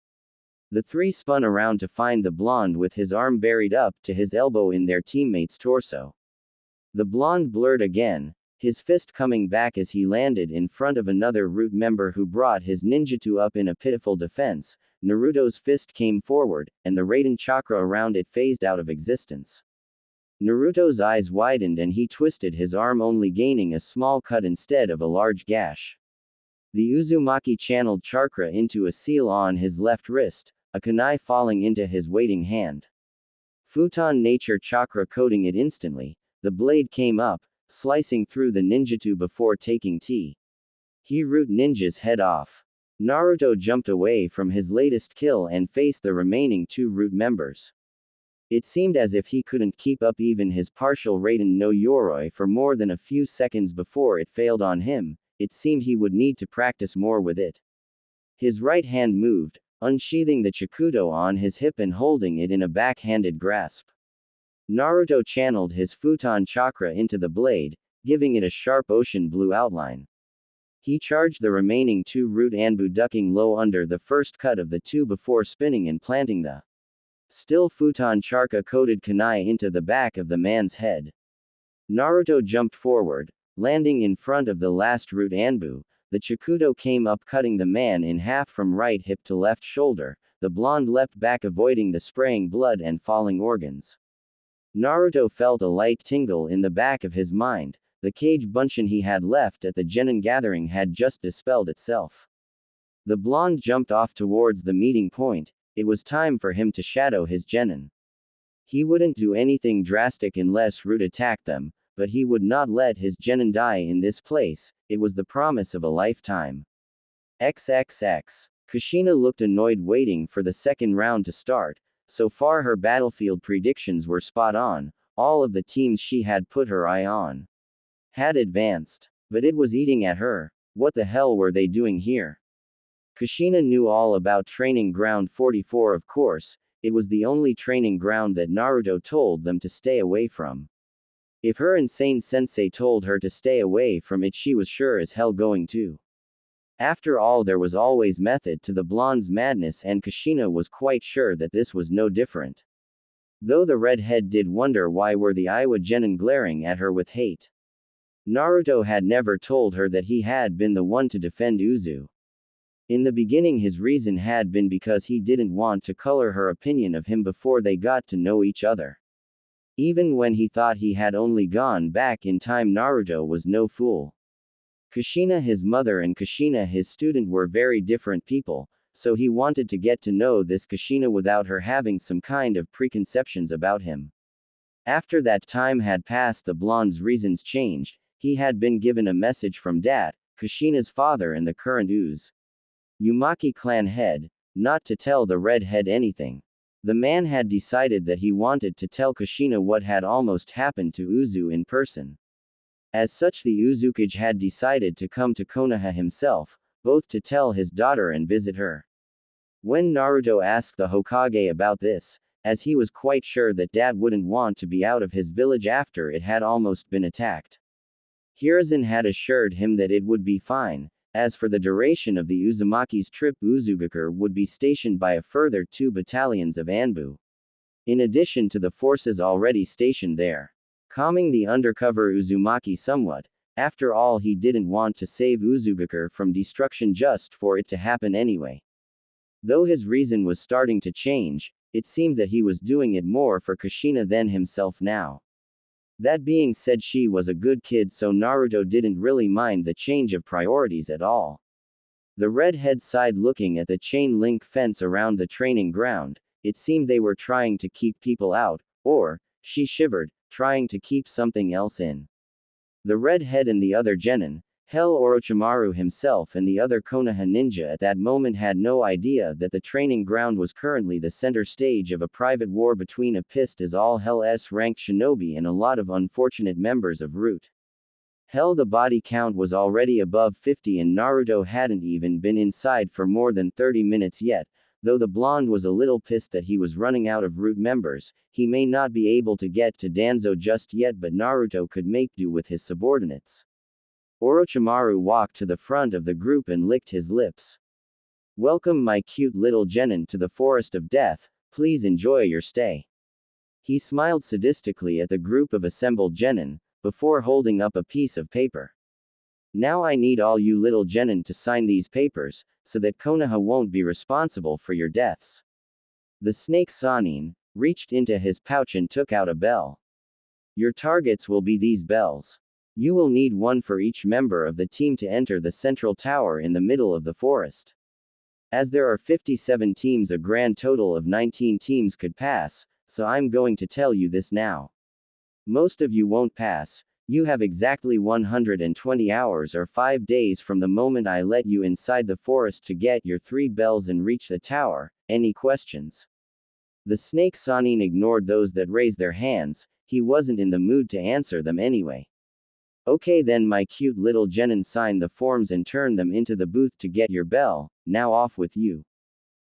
The 3 spun around to find the blonde with his arm buried up to his elbow in their teammate's torso. The blonde blurred again, his fist coming back as he landed in front of another root member who brought his ninjutsu up in a pitiful defense. Naruto's fist came forward, and the Raiden chakra around it phased out of existence. Naruto's eyes widened and he twisted his arm, only gaining a small cut instead of a large gash. The Uzumaki channeled chakra into a seal on his left wrist, a kunai falling into his waiting hand. Futon nature chakra coating it instantly, the blade came up, slicing through the ninjutsu before taking He root ninja's head off. Naruto jumped away from his latest kill and faced the remaining 2 root members. It seemed as if he couldn't keep up even his partial Raiden no Yoroi for more than a few seconds before it failed on him. It seemed he would need to practice more with it. His right hand moved, unsheathing the Chikudo on his hip and holding it in a backhanded grasp. Naruto channeled his Futon chakra into the blade, giving it a sharp ocean blue outline. He charged the remaining 2 root Anbu, ducking low under the first cut of the 2 before spinning and planting the still Futon chakra coated kunai into the back of the man's head. Naruto jumped forward, landing in front of the last root Anbu. The Chikudo came up, cutting the man in half from right hip to left shoulder. The blonde leapt back, avoiding the spraying blood and falling organs. Naruto felt a light tingle in the back of his mind. The cage bunshin he had left at the genin gathering had just dispelled itself. The blonde jumped off towards the meeting point. It was time for him to shadow his genin. He wouldn't do anything drastic unless root attacked them, but he would not let his genin die in this place. It was the promise of a lifetime. XXX. Kushina looked annoyed, waiting for the second round to start. So far her battlefield predictions were spot on. All of the teams she had put her eye on had advanced. But it was eating at her. What the hell were they doing here? Kushina knew all about Training Ground 44, of course. It was the only training ground that Naruto told them to stay away from. If her insane sensei told her to stay away from it, she was sure as hell going to. After all, there was always method to the blonde's madness, and Kushina was quite sure that this was no different. Though the redhead did wonder why were the Iowa genin glaring at her with hate. Naruto had never told her that he had been the one to defend Uzu. In the beginning his reason had been because he didn't want to color her opinion of him before they got to know each other. Even when he thought he had only gone back in time, Naruto was no fool. Kushina his mother and Kushina his student were very different people, so he wanted to get to know this Kushina without her having some kind of preconceptions about him. After that time had passed, the blonde's reasons changed. He had been given a message from Dad, Kushina's father and the current Uzumaki clan head, not to tell the redhead anything. The man had decided that he wanted to tell Kushina what had almost happened to Uzu in person. As such, the Uzukage had decided to come to Konoha himself, both to tell his daughter and visit her. When Naruto asked the Hokage about this, as he was quite sure that Dad wouldn't want to be out of his village after it had almost been attacked. Hiruzen had assured him that it would be fine. As for the duration of the Uzumaki's trip, Uzugakure would be stationed by a further 2 battalions of Anbu, in addition to the forces already stationed there. Calming the undercover Uzumaki somewhat. After all, he didn't want to save Uzugakure from destruction just for it to happen anyway. Though his reason was starting to change, it seemed that he was doing it more for Kushina than himself now. That being said, she was a good kid, so Naruto didn't really mind the change of priorities at all. The redhead sighed, looking at the chain link fence around the training ground. It seemed they were trying to keep people out, or, she shivered, trying to keep something else in. The redhead and the other genin, Hell Orochimaru himself and the other Konoha ninja at that moment had no idea that the training ground was currently the center stage of a private war between a pissed as all hell S-ranked shinobi and a lot of unfortunate members of Root Hell, the body count was already above 50 and Naruto hadn't even been inside for more than 30 minutes yet. Though the blonde was a little pissed that he was running out of root members, he may not be able to get to Danzo just yet, but Naruto could make do with his subordinates. Orochimaru walked to the front of the group and licked his lips. Welcome my cute little genin to the Forest of Death, please enjoy your stay. He smiled sadistically at the group of assembled genin, before holding up a piece of paper. Now I need all you little genin to sign these papers, so that Konoha won't be responsible for your deaths. The snake Sanin reached into his pouch and took out a bell. Your targets will be these bells. You will need one for each member of the team to enter the central tower in the middle of the forest. As there are 57 teams, a grand total of 19 teams could pass, so I'm going to tell you this now. Most of you won't pass. You have exactly 120 hours or 5 days from the moment I let you inside the forest to get your 3 bells and reach the tower. Any questions? The snake Sanin ignored those that raised their hands. He wasn't in the mood to answer them anyway. Okay then my cute little genin, sign the forms and turn them into the booth to get your bell. Now off with you.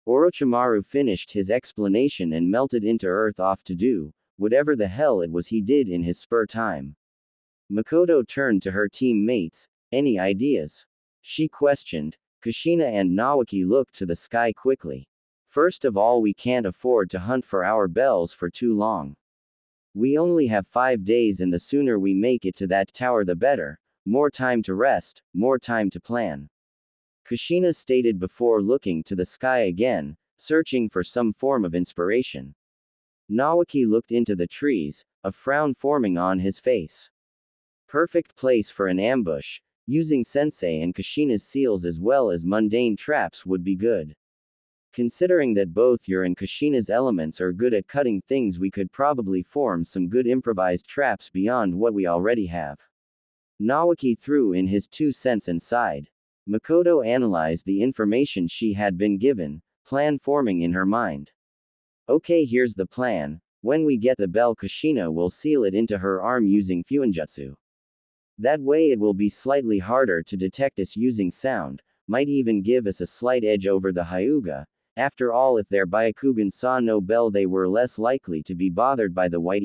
Orochimaru finished his explanation and melted into earth, off to do whatever the hell it was he did in his spare time. Makoto turned to her teammates. Any ideas? She questioned. Kushina and Naoki looked to the sky quickly. First of all, we can't afford to hunt for our bells for too long. We only have 5 days, and the sooner we make it to that tower the better. More time to rest, more time to plan. Kushina stated before looking to the sky again, searching for some form of inspiration. Naoki looked into the trees, a frown forming on his face. Perfect place for an ambush. Using Sensei and Kushina's seals as well as mundane traps would be good. Considering that both your and Kushina's elements are good at cutting things, we could probably form some good improvised traps beyond what we already have. Naoki threw in his 2 cents and sighed. Makoto analyzed the information she had been given, plan forming in her mind. Okay, here's the plan. When we get the bell, Kushina will seal it into her arm using Fuinjutsu. That way it will be slightly harder to detect us using sound, might even give us a slight edge over the Hyuga. After all, if their Byakugan saw no bell, they were less likely to be bothered by the White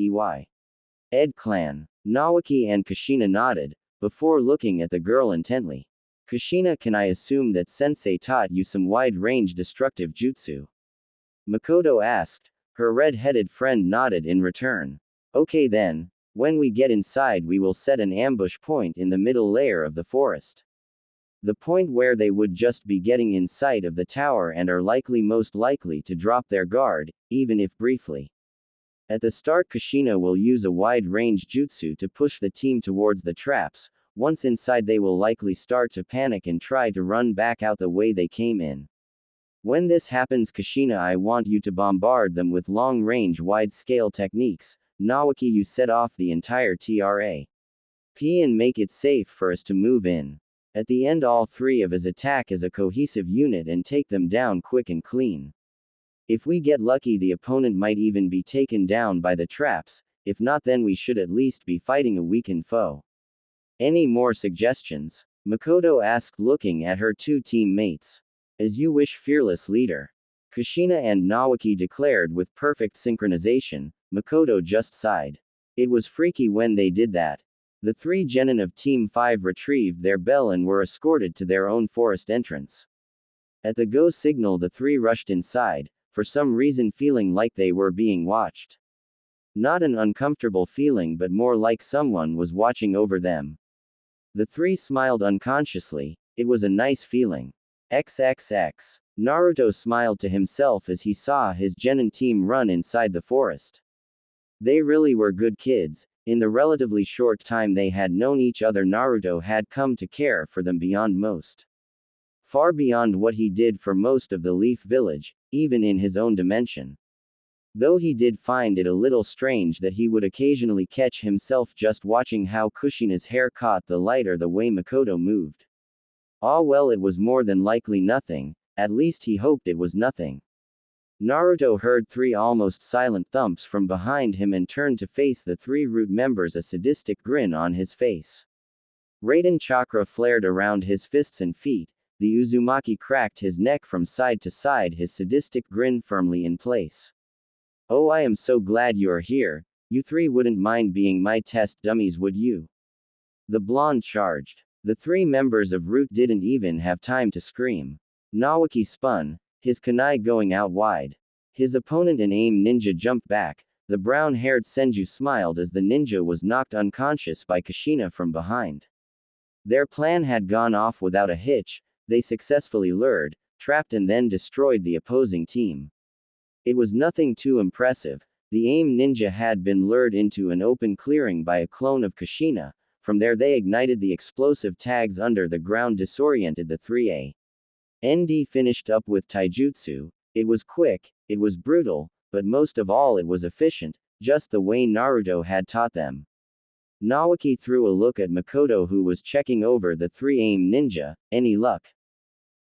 Ed clan. Naoki and Kushina nodded, before looking at the girl intently. Kushina, can I assume that Sensei taught you some wide-range destructive jutsu? Makoto asked. Her red-headed friend nodded in return. Okay then. When we get inside, we will set an ambush point in the middle layer of the forest. The point where they would just be getting in sight of the tower and are most likely to drop their guard, even if briefly. At the start, Kushina will use a wide-range jutsu to push the team towards the traps. Once inside, they will likely start to panic and try to run back out the way they came in. When this happens, Kushina, I want you to bombard them with long-range wide-scale techniques. Naoki, you set off the entire TRAP and make it safe for us to move in. At the end, all 3 of us attack as a cohesive unit and take them down quick and clean. If we get lucky, the opponent might even be taken down by the traps. If not, then we should at least be fighting a weakened foe. Any more suggestions? Makoto asked, looking at her 2 teammates. As you wish, fearless leader. Kushina and Naoki declared with perfect synchronization. Makoto just sighed. It was freaky when they did that. The 3 genin of Team 5 retrieved their bell and were escorted to their own forest entrance. At the go signal, the 3 rushed inside, for some reason feeling like they were being watched. Not an uncomfortable feeling, but more like someone was watching over them. The 3 smiled unconsciously. It was a nice feeling. XXX. Naruto smiled to himself as he saw his genin team run inside the forest. They really were good kids. In the relatively short time they had known each other, Naruto had come to care for them beyond most. Far beyond what he did for most of the Leaf Village, even in his own dimension. Though he did find it a little strange that he would occasionally catch himself just watching how Kushina's hair caught the light or the way Makoto moved. Ah well, it was more than likely nothing. At least he hoped it was nothing. Naruto heard 3 almost silent thumps from behind him and turned to face the 3 root members, a sadistic grin on his face. Raiden chakra flared around his fists and feet, the Uzumaki cracked his neck from side to side, his sadistic grin firmly in place. Oh, I am so glad you're here. You three wouldn't mind being my test dummies, would you? The blonde charged. The three members of Root didn't even have time to scream. Nawaki spun, his kunai going out wide. His opponent, an AIM ninja, jumped back. The brown-haired Senju smiled as the ninja was knocked unconscious by Kushina from behind. Their plan had gone off without a hitch. They successfully lured, trapped and then destroyed the opposing team. It was nothing too impressive. The AIM ninja had been lured into an open clearing by a clone of Kushina. From there they ignited the explosive tags under the ground, disoriented the 3A. ND finished up with taijutsu. It was quick, it was brutal, but most of all it was efficient, just the way Naruto had taught them. Nawaki threw a look at Makoto, who was checking over the 3 AIM ninja. Any luck?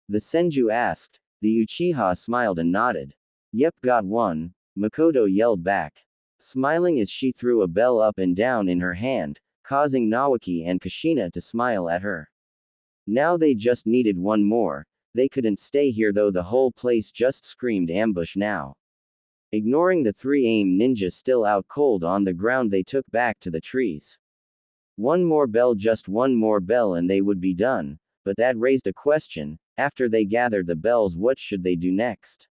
The Senju asked. The Uchiha smiled and nodded. Yep, got one, Makoto yelled back, smiling as she threw a bell up and down in her hand, causing Nawaki and Kushina to smile at her. Now they just needed one more. They couldn't stay here though, the whole place just screamed ambush now. Ignoring the 3 AIM ninjas still out cold on the ground, they took back to the trees. One more bell, just one more bell, and they would be done, but that raised a question. After they gathered the bells, what should they do next?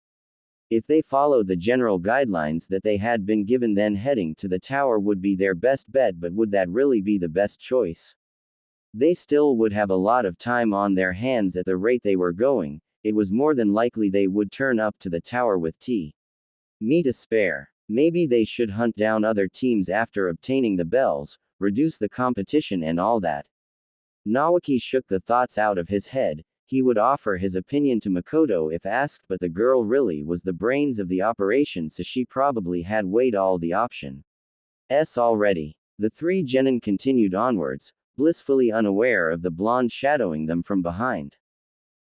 If they followed the general guidelines that they had been given, then heading to the tower would be their best bet, but would that really be the best choice? They still would have a lot of time on their hands at the rate they were going. It was more than likely they would turn up to the tower with me to spare. Maybe they should hunt down other teams after obtaining the bells, reduce the competition and all that. Nawaki shook the thoughts out of his head. He would offer his opinion to Makoto if asked, but the girl really was the brains of the operation, so she probably had weighed all the options already. The three genin continued onwards, blissfully unaware of the blonde shadowing them from behind.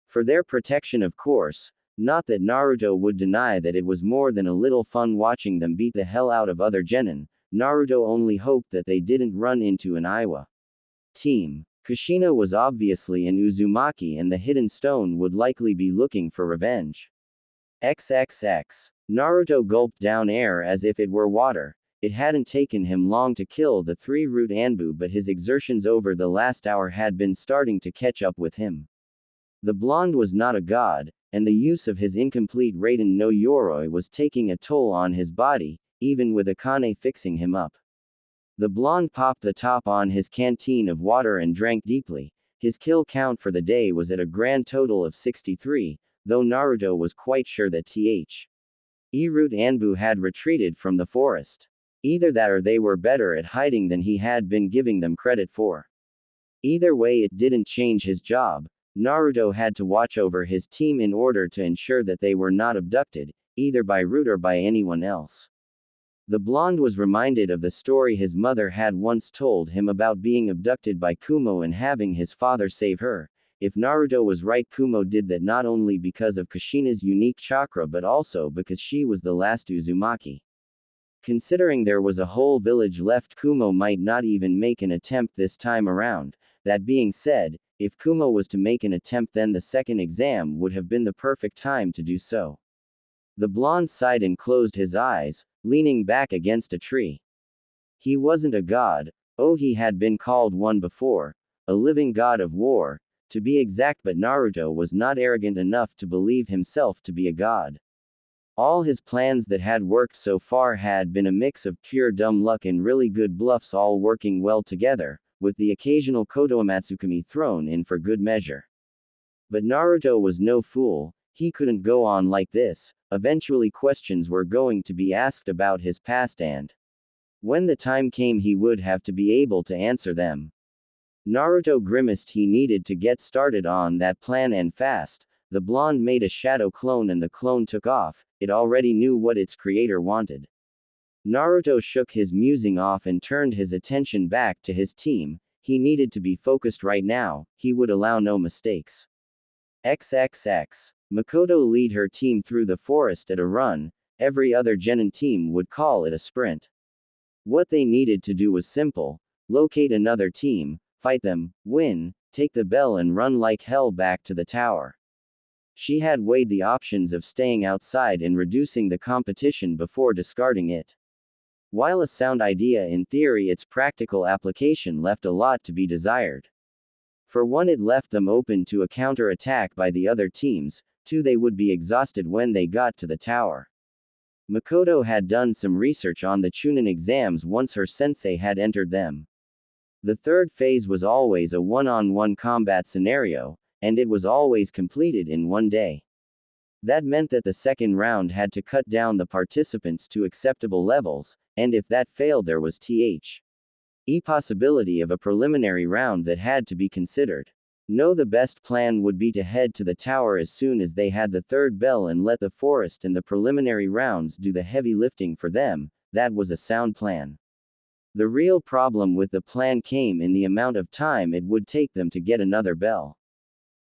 For their protection, of course. Not that Naruto would deny that it was more than a little fun watching them beat the hell out of other genin. Naruto only hoped that they didn't run into an Iwa team. Kushina was obviously an Uzumaki, and the hidden stone would likely be looking for revenge. XXX. Naruto gulped down air as if it were water. It hadn't taken him long to kill the 3 root Anbu, but his exertions over the last hour had been starting to catch up with him. The blonde was not a god, and the use of his incomplete Raiden no Yoroi was taking a toll on his body, even with Akane fixing him up. The blonde popped the top on his canteen of water and drank deeply. His kill count for the day was at a grand total of 63, though Naruto was quite sure that root Anbu had retreated from the forest. Either that or they were better at hiding than he had been giving them credit for. Either way, it didn't change his job. Naruto had to watch over his team in order to ensure that they were not abducted, either by Root or by anyone else. The blonde was reminded of the story his mother had once told him about being abducted by Kumo and having his father save her. If Naruto was right, Kumo did that not only because of Kushina's unique chakra but also because she was the last Uzumaki. Considering there was a whole village left, Kumo might not even make an attempt this time around. That being said, if Kumo was to make an attempt, then the second exam would have been the perfect time to do so. The blonde sighed and closed his eyes, leaning back against a tree. He wasn't a god. Oh, he had been called one before. A living god of war, to be exact, but Naruto was not arrogant enough to believe himself to be a god. All his plans that had worked so far had been a mix of pure dumb luck and really good bluffs, all working well together, with the occasional Kotoamatsukami thrown in for good measure. But Naruto was no fool. He couldn't go on like this. Eventually questions were going to be asked about his past, and when the time came he would have to be able to answer them. Naruto grimaced. He needed to get started on that plan, and fast. The blonde made a shadow clone and the clone took off. It already knew what its creator wanted. Naruto shook his musing off and turned his attention back to his team. He needed to be focused right now. He would allow no mistakes. XXX. Makoto lead her team through the forest at a run. Every other genin team would call it a sprint. What they needed to do was simple. Locate another team, fight them, win, take the bell and run like hell back to the tower. She had weighed the options of staying outside and reducing the competition before discarding it. While a sound idea in theory, its practical application left a lot to be desired. For one, it left them open to a counter-attack by the other teams. Two, they would be exhausted when they got to the tower. Makoto had done some research on the Chunin exams once her sensei had entered them. The third phase was always a one-on-one combat scenario, and it was always completed in one day. That meant that the second round had to cut down the participants to acceptable levels, and if that failed, there was the possibility of a preliminary round that had to be considered. No, the best plan would be to head to the tower as soon as they had the third bell and let the forest and the preliminary rounds do the heavy lifting for them. That was a sound plan. The real problem with the plan came in the amount of time it would take them to get another bell.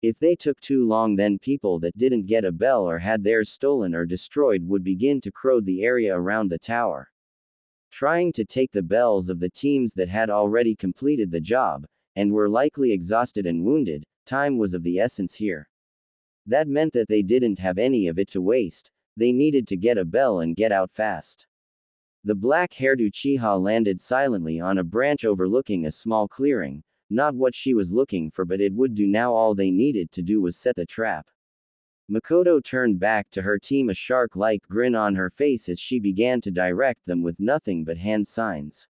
If they took too long, then people that didn't get a bell or had theirs stolen or destroyed would begin to crowd the area around the tower, trying to take the bells of the teams that had already completed the job, and were likely exhausted and wounded. Time was of the essence here. That meant that they didn't have any of it to waste. They needed to get a bell and get out fast. The black-haired Uchiha landed silently on a branch overlooking a small clearing. Not what she was looking for, but it would do now. All they needed to do was set the trap. Makoto turned back to her team, a shark-like grin on her face as she began to direct them with nothing but hand signs.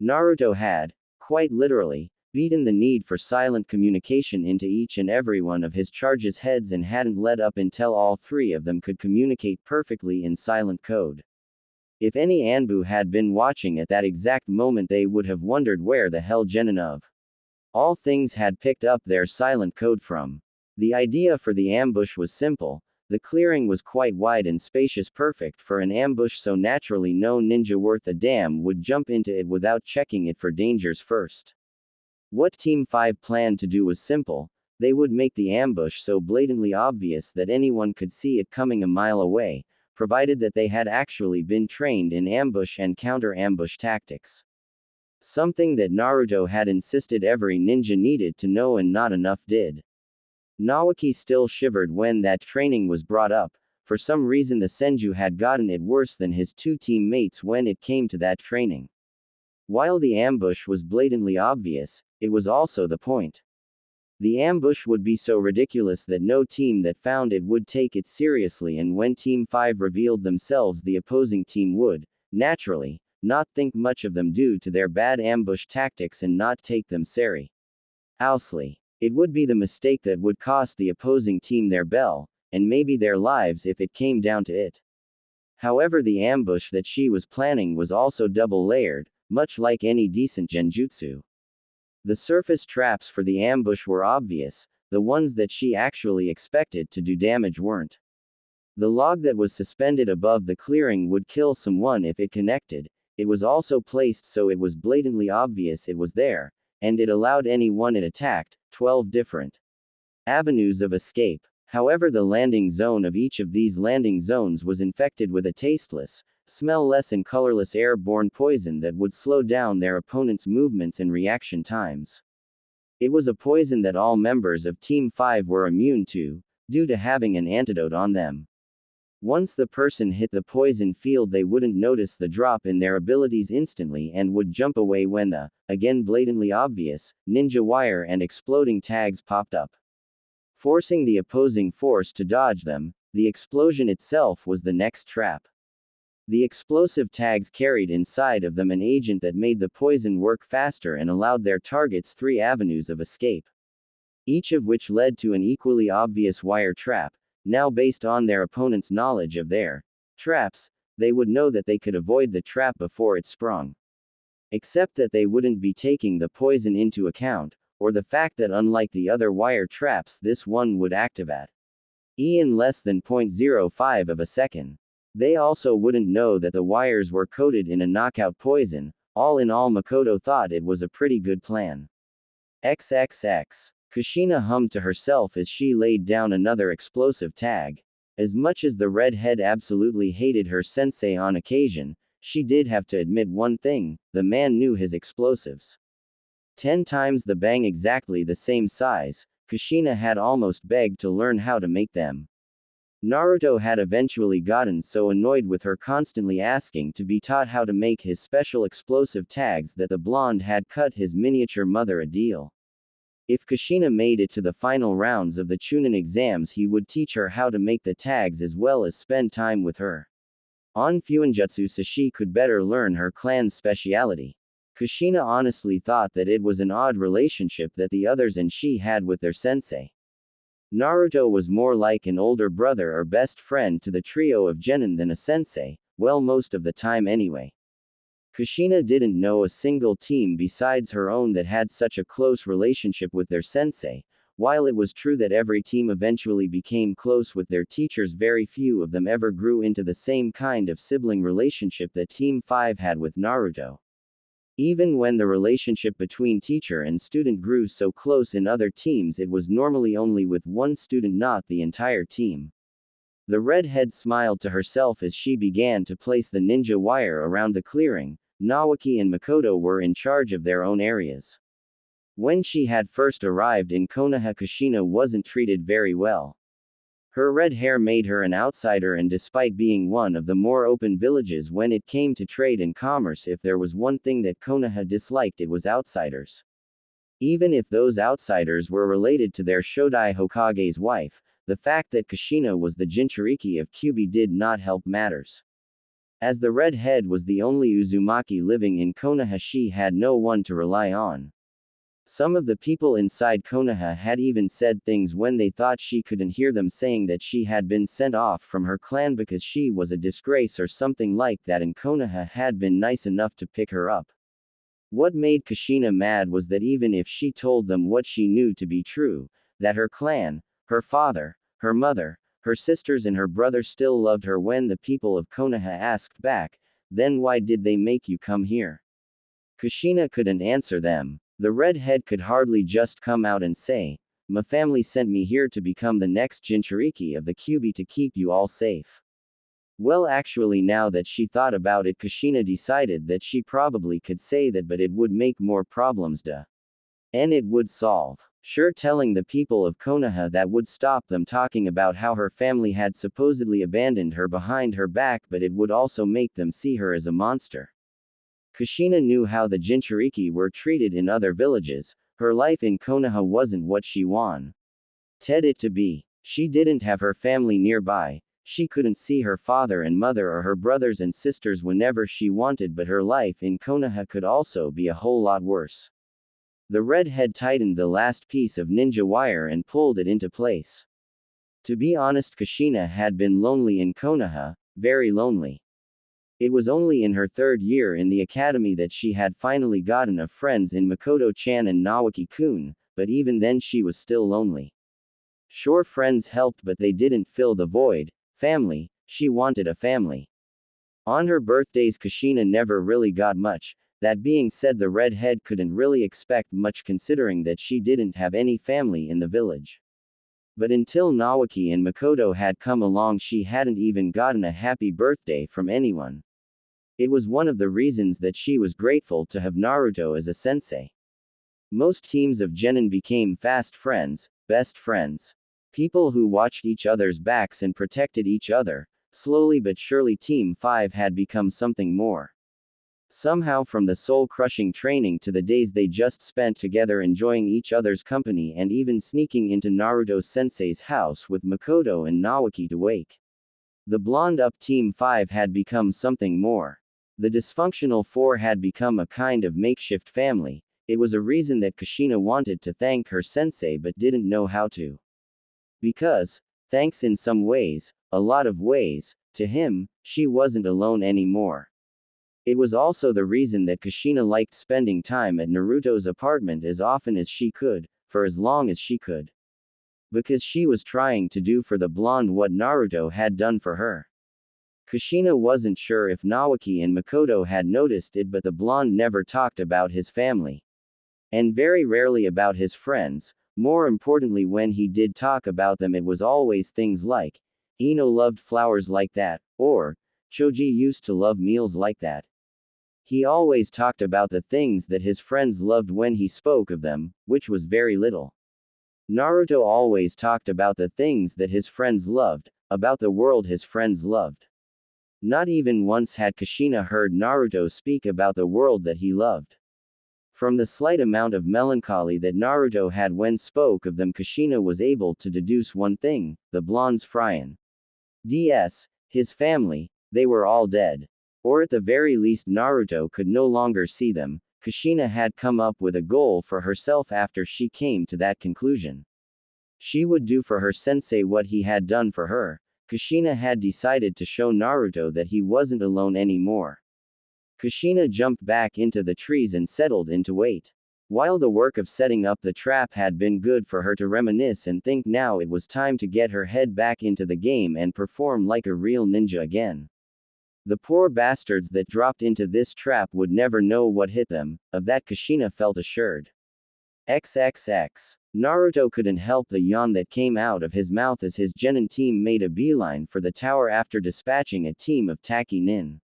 Naruto had, quite literally, beaten the need for silent communication into each and every one of his charges' heads and hadn't let up until all three of them could communicate perfectly in silent code. If any Anbu had been watching at that exact moment, they would have wondered where the hell Genin of all things had picked up their silent code from. The idea for the ambush was simple. The clearing was quite wide and spacious, perfect for an ambush, so naturally no ninja worth a damn would jump into it without checking it for dangers first. What Team 5 planned to do was simple. They would make the ambush so blatantly obvious that anyone could see it coming a mile away, provided that they had actually been trained in ambush and counter-ambush tactics. Something that Naruto had insisted every ninja needed to know, and not enough did. Naoki still shivered when that training was brought up. For some reason the Senju had gotten it worse than his two teammates when it came to that training. While the ambush was blatantly obvious, it was also the point. The ambush would be so ridiculous that no team that found it would take it seriously, and when Team 5 revealed themselves, the opposing team would, naturally, not think much of them due to their bad ambush tactics and not take them seriously. It would be the mistake that would cost the opposing team their bell, and maybe their lives if it came down to it. However, the ambush that she was planning was also double-layered, much like any decent genjutsu. The surface traps for the ambush were obvious. The ones that she actually expected to do damage weren't. The log that was suspended above the clearing would kill someone if it connected. It was also placed so it was blatantly obvious it was there, and it allowed anyone it attacked 12 different avenues of escape. However, the landing zone of each of these landing zones was infected with a tasteless, smell-less and colorless airborne poison that would slow down their opponent's movements and reaction times. It was a poison that all members of Team 5 were immune to, due to having an antidote on them. Once the person hit the poison field, they wouldn't notice the drop in their abilities instantly and would jump away when the, again blatantly obvious, ninja wire and exploding tags popped up, forcing the opposing force to dodge them. The explosion itself was the next trap. The explosive tags carried inside of them an agent that made the poison work faster and allowed their targets 3 avenues of escape, each of which led to an equally obvious wire trap. Now, based on their opponent's knowledge of their traps, they would know that they could avoid the trap before it sprung. Except that they wouldn't be taking the poison into account, or the fact that unlike the other wire traps, this one would activate in less than 0.05 of a second. They also wouldn't know that the wires were coated in a knockout poison. All in all, Makoto thought it was a pretty good plan. XXX. Kushina hummed to herself as she laid down another explosive tag. As much as the redhead absolutely hated her sensei on occasion, she did have to admit one thing: the man knew his explosives. 10 times the bang exactly the same size, Kushina had almost begged to learn how to make them. Naruto had eventually gotten so annoyed with her constantly asking to be taught how to make his special explosive tags that the blonde had cut his miniature mother a deal. If Kushina made it to the final rounds of the Chunin exams, he would teach her how to make the tags as well as spend time with her. On Fuinjutsu, so she could better learn her clan's speciality. Kushina honestly thought that it was an odd relationship that the others and she had with their sensei. Naruto was more like an older brother or best friend to the trio of genin than a sensei, well, most of the time anyway. Kushina didn't know a single team besides her own that had such a close relationship with their sensei. While it was true that every team eventually became close with their teachers, very few of them ever grew into the same kind of sibling relationship that Team 5 had with Naruto. Even when the relationship between teacher and student grew so close in other teams, it was normally only with one student, not the entire team. The redhead smiled to herself as she began to place the ninja wire around the clearing. Naoki and Makoto were in charge of their own areas. When she had first arrived in Konoha, Kushina wasn't treated very well. Her red hair made her an outsider, and despite being one of the more open villages when it came to trade and commerce, if there was one thing that Konoha disliked, it was outsiders. Even if those outsiders were related to their Shodai Hokage's wife, the fact that Kushina was the Jinchuriki of Kyubi did not help matters. As the redhead was the only Uzumaki living in Konoha, she had no one to rely on. Some of the people inside Konoha had even said things when they thought she couldn't hear them, saying that she had been sent off from her clan because she was a disgrace or something like that, and Konoha had been nice enough to pick her up. What made Kushina mad was that even if she told them what she knew to be true, that her clan, her father, her mother, her sisters and her brother still loved her, when the people of Konoha asked back, "Then why did they make you come here?" Kushina couldn't answer them. The redhead could hardly just come out and say, "My family sent me here to become the next Jinchuriki of the Kyubi to keep you all safe." Well, actually, now that she thought about it, Kushina decided that she probably could say that, but it would make more problems, and it would solve. Sure, telling the people of Konoha that would stop them talking about how her family had supposedly abandoned her behind her back, but it would also make them see her as a monster. Kushina knew how the Jinchuriki were treated in other villages. Her life in Konoha wasn't what she wanted it to be. She didn't have her family nearby. She couldn't see her father and mother or her brothers and sisters whenever she wanted, but her life in Konoha could also be a whole lot worse. The redhead tightened the last piece of ninja wire and pulled it into place. To be honest, Kushina had been lonely in Konoha, very lonely. It was only in her third year in the academy that she had finally gotten a friends in Makoto-chan and Naoki-kun, but even then she was still lonely. Sure, friends helped, but they didn't fill the void. Family, she wanted a family. On her birthdays, Kushina never really got much. That being said, the redhead couldn't really expect much considering that she didn't have any family in the village. But until Naoki and Makoto had come along, she hadn't even gotten a happy birthday from anyone. It was one of the reasons that she was grateful to have Naruto as a sensei. Most teams of genin became fast friends, best friends. People who watched each other's backs and protected each other. Slowly but surely, Team 5 had become something more. Somehow, from the soul-crushing training to the days they just spent together enjoying each other's company and even sneaking into Naruto-sensei's house with Makoto and Naoki to wake. The blonde-up Team 5 had become something more. The dysfunctional four had become a kind of makeshift family. It was a reason that Kushina wanted to thank her sensei but didn't know how to. Because, thanks in some ways, a lot of ways, to him, she wasn't alone anymore. It was also the reason that Kushina liked spending time at Naruto's apartment as often as she could, for as long as she could. Because she was trying to do for the blonde what Naruto had done for her. Kushina wasn't sure if Naoki and Makoto had noticed it, but the blonde never talked about his family. And very rarely about his friends. More importantly, when he did talk about them, it was always things like, "Ino loved flowers like that," or, "Choji used to love meals like that." He always talked about the things that his friends loved when he spoke of them, which was very little. Naruto always talked about the things that his friends loved, about the world his friends loved. Not even once had Kushina heard Naruto speak about the world that he loved. From the slight amount of melancholy that Naruto had when spoke of them, Kushina was able to deduce one thing: the blonde's Fryan. His family, they were all dead. Or at the very least Naruto could no longer see them. Kushina had come up with a goal for herself after she came to that conclusion. She would do for her sensei what he had done for her. Kushina had decided to show Naruto that he wasn't alone anymore. Kushina jumped back into the trees and settled into wait. While the work of setting up the trap had been good for her to reminisce and think, now it was time to get her head back into the game and perform like a real ninja again. The poor bastards that dropped into this trap would never know what hit them, of that Kushina felt assured. XXX. Naruto couldn't help the yawn that came out of his mouth as his genin team made a beeline for the tower after dispatching a team of Taki nin.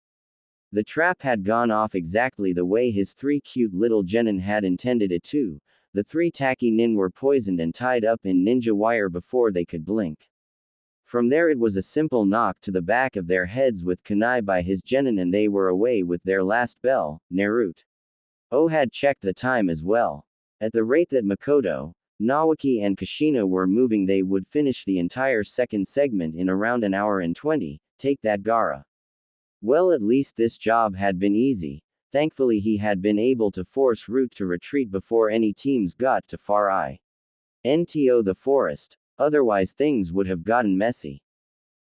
The trap had gone off exactly the way his three cute little genin had intended it to. The three Taki nin were poisoned and tied up in ninja wire before they could blink. From there it was a simple knock to the back of their heads with kunai by his genin and they were away with their last bell. Naruto had checked the time as well. At the rate that Makoto, Nawaki and Kushina were moving, they would finish the entire second segment in around an hour and 20. Take that, Gaara. Well, at least this job had been easy. Thankfully he had been able to force Root to retreat before any teams got to Far Eye. Nto the forest. Otherwise things would have gotten messy.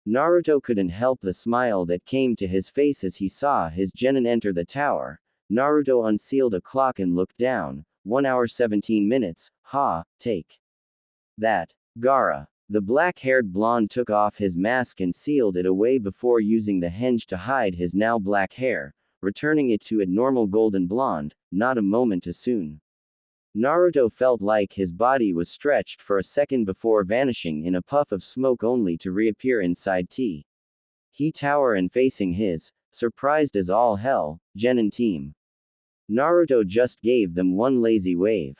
Naruto couldn't help the smile that came to his face as he saw his genin enter the tower. Naruto unsealed a clock and looked down. 1 hour 17 minutes. Take that, Gaara. The black-haired blonde took off his mask and sealed it away before using the henge to hide his now black hair, returning it to its normal golden blonde, not a moment too soon. Naruto felt like his body was stretched for a second before vanishing in a puff of smoke only to reappear inside He tower and facing his, surprised as all hell, genin team. Naruto just gave them one lazy wave.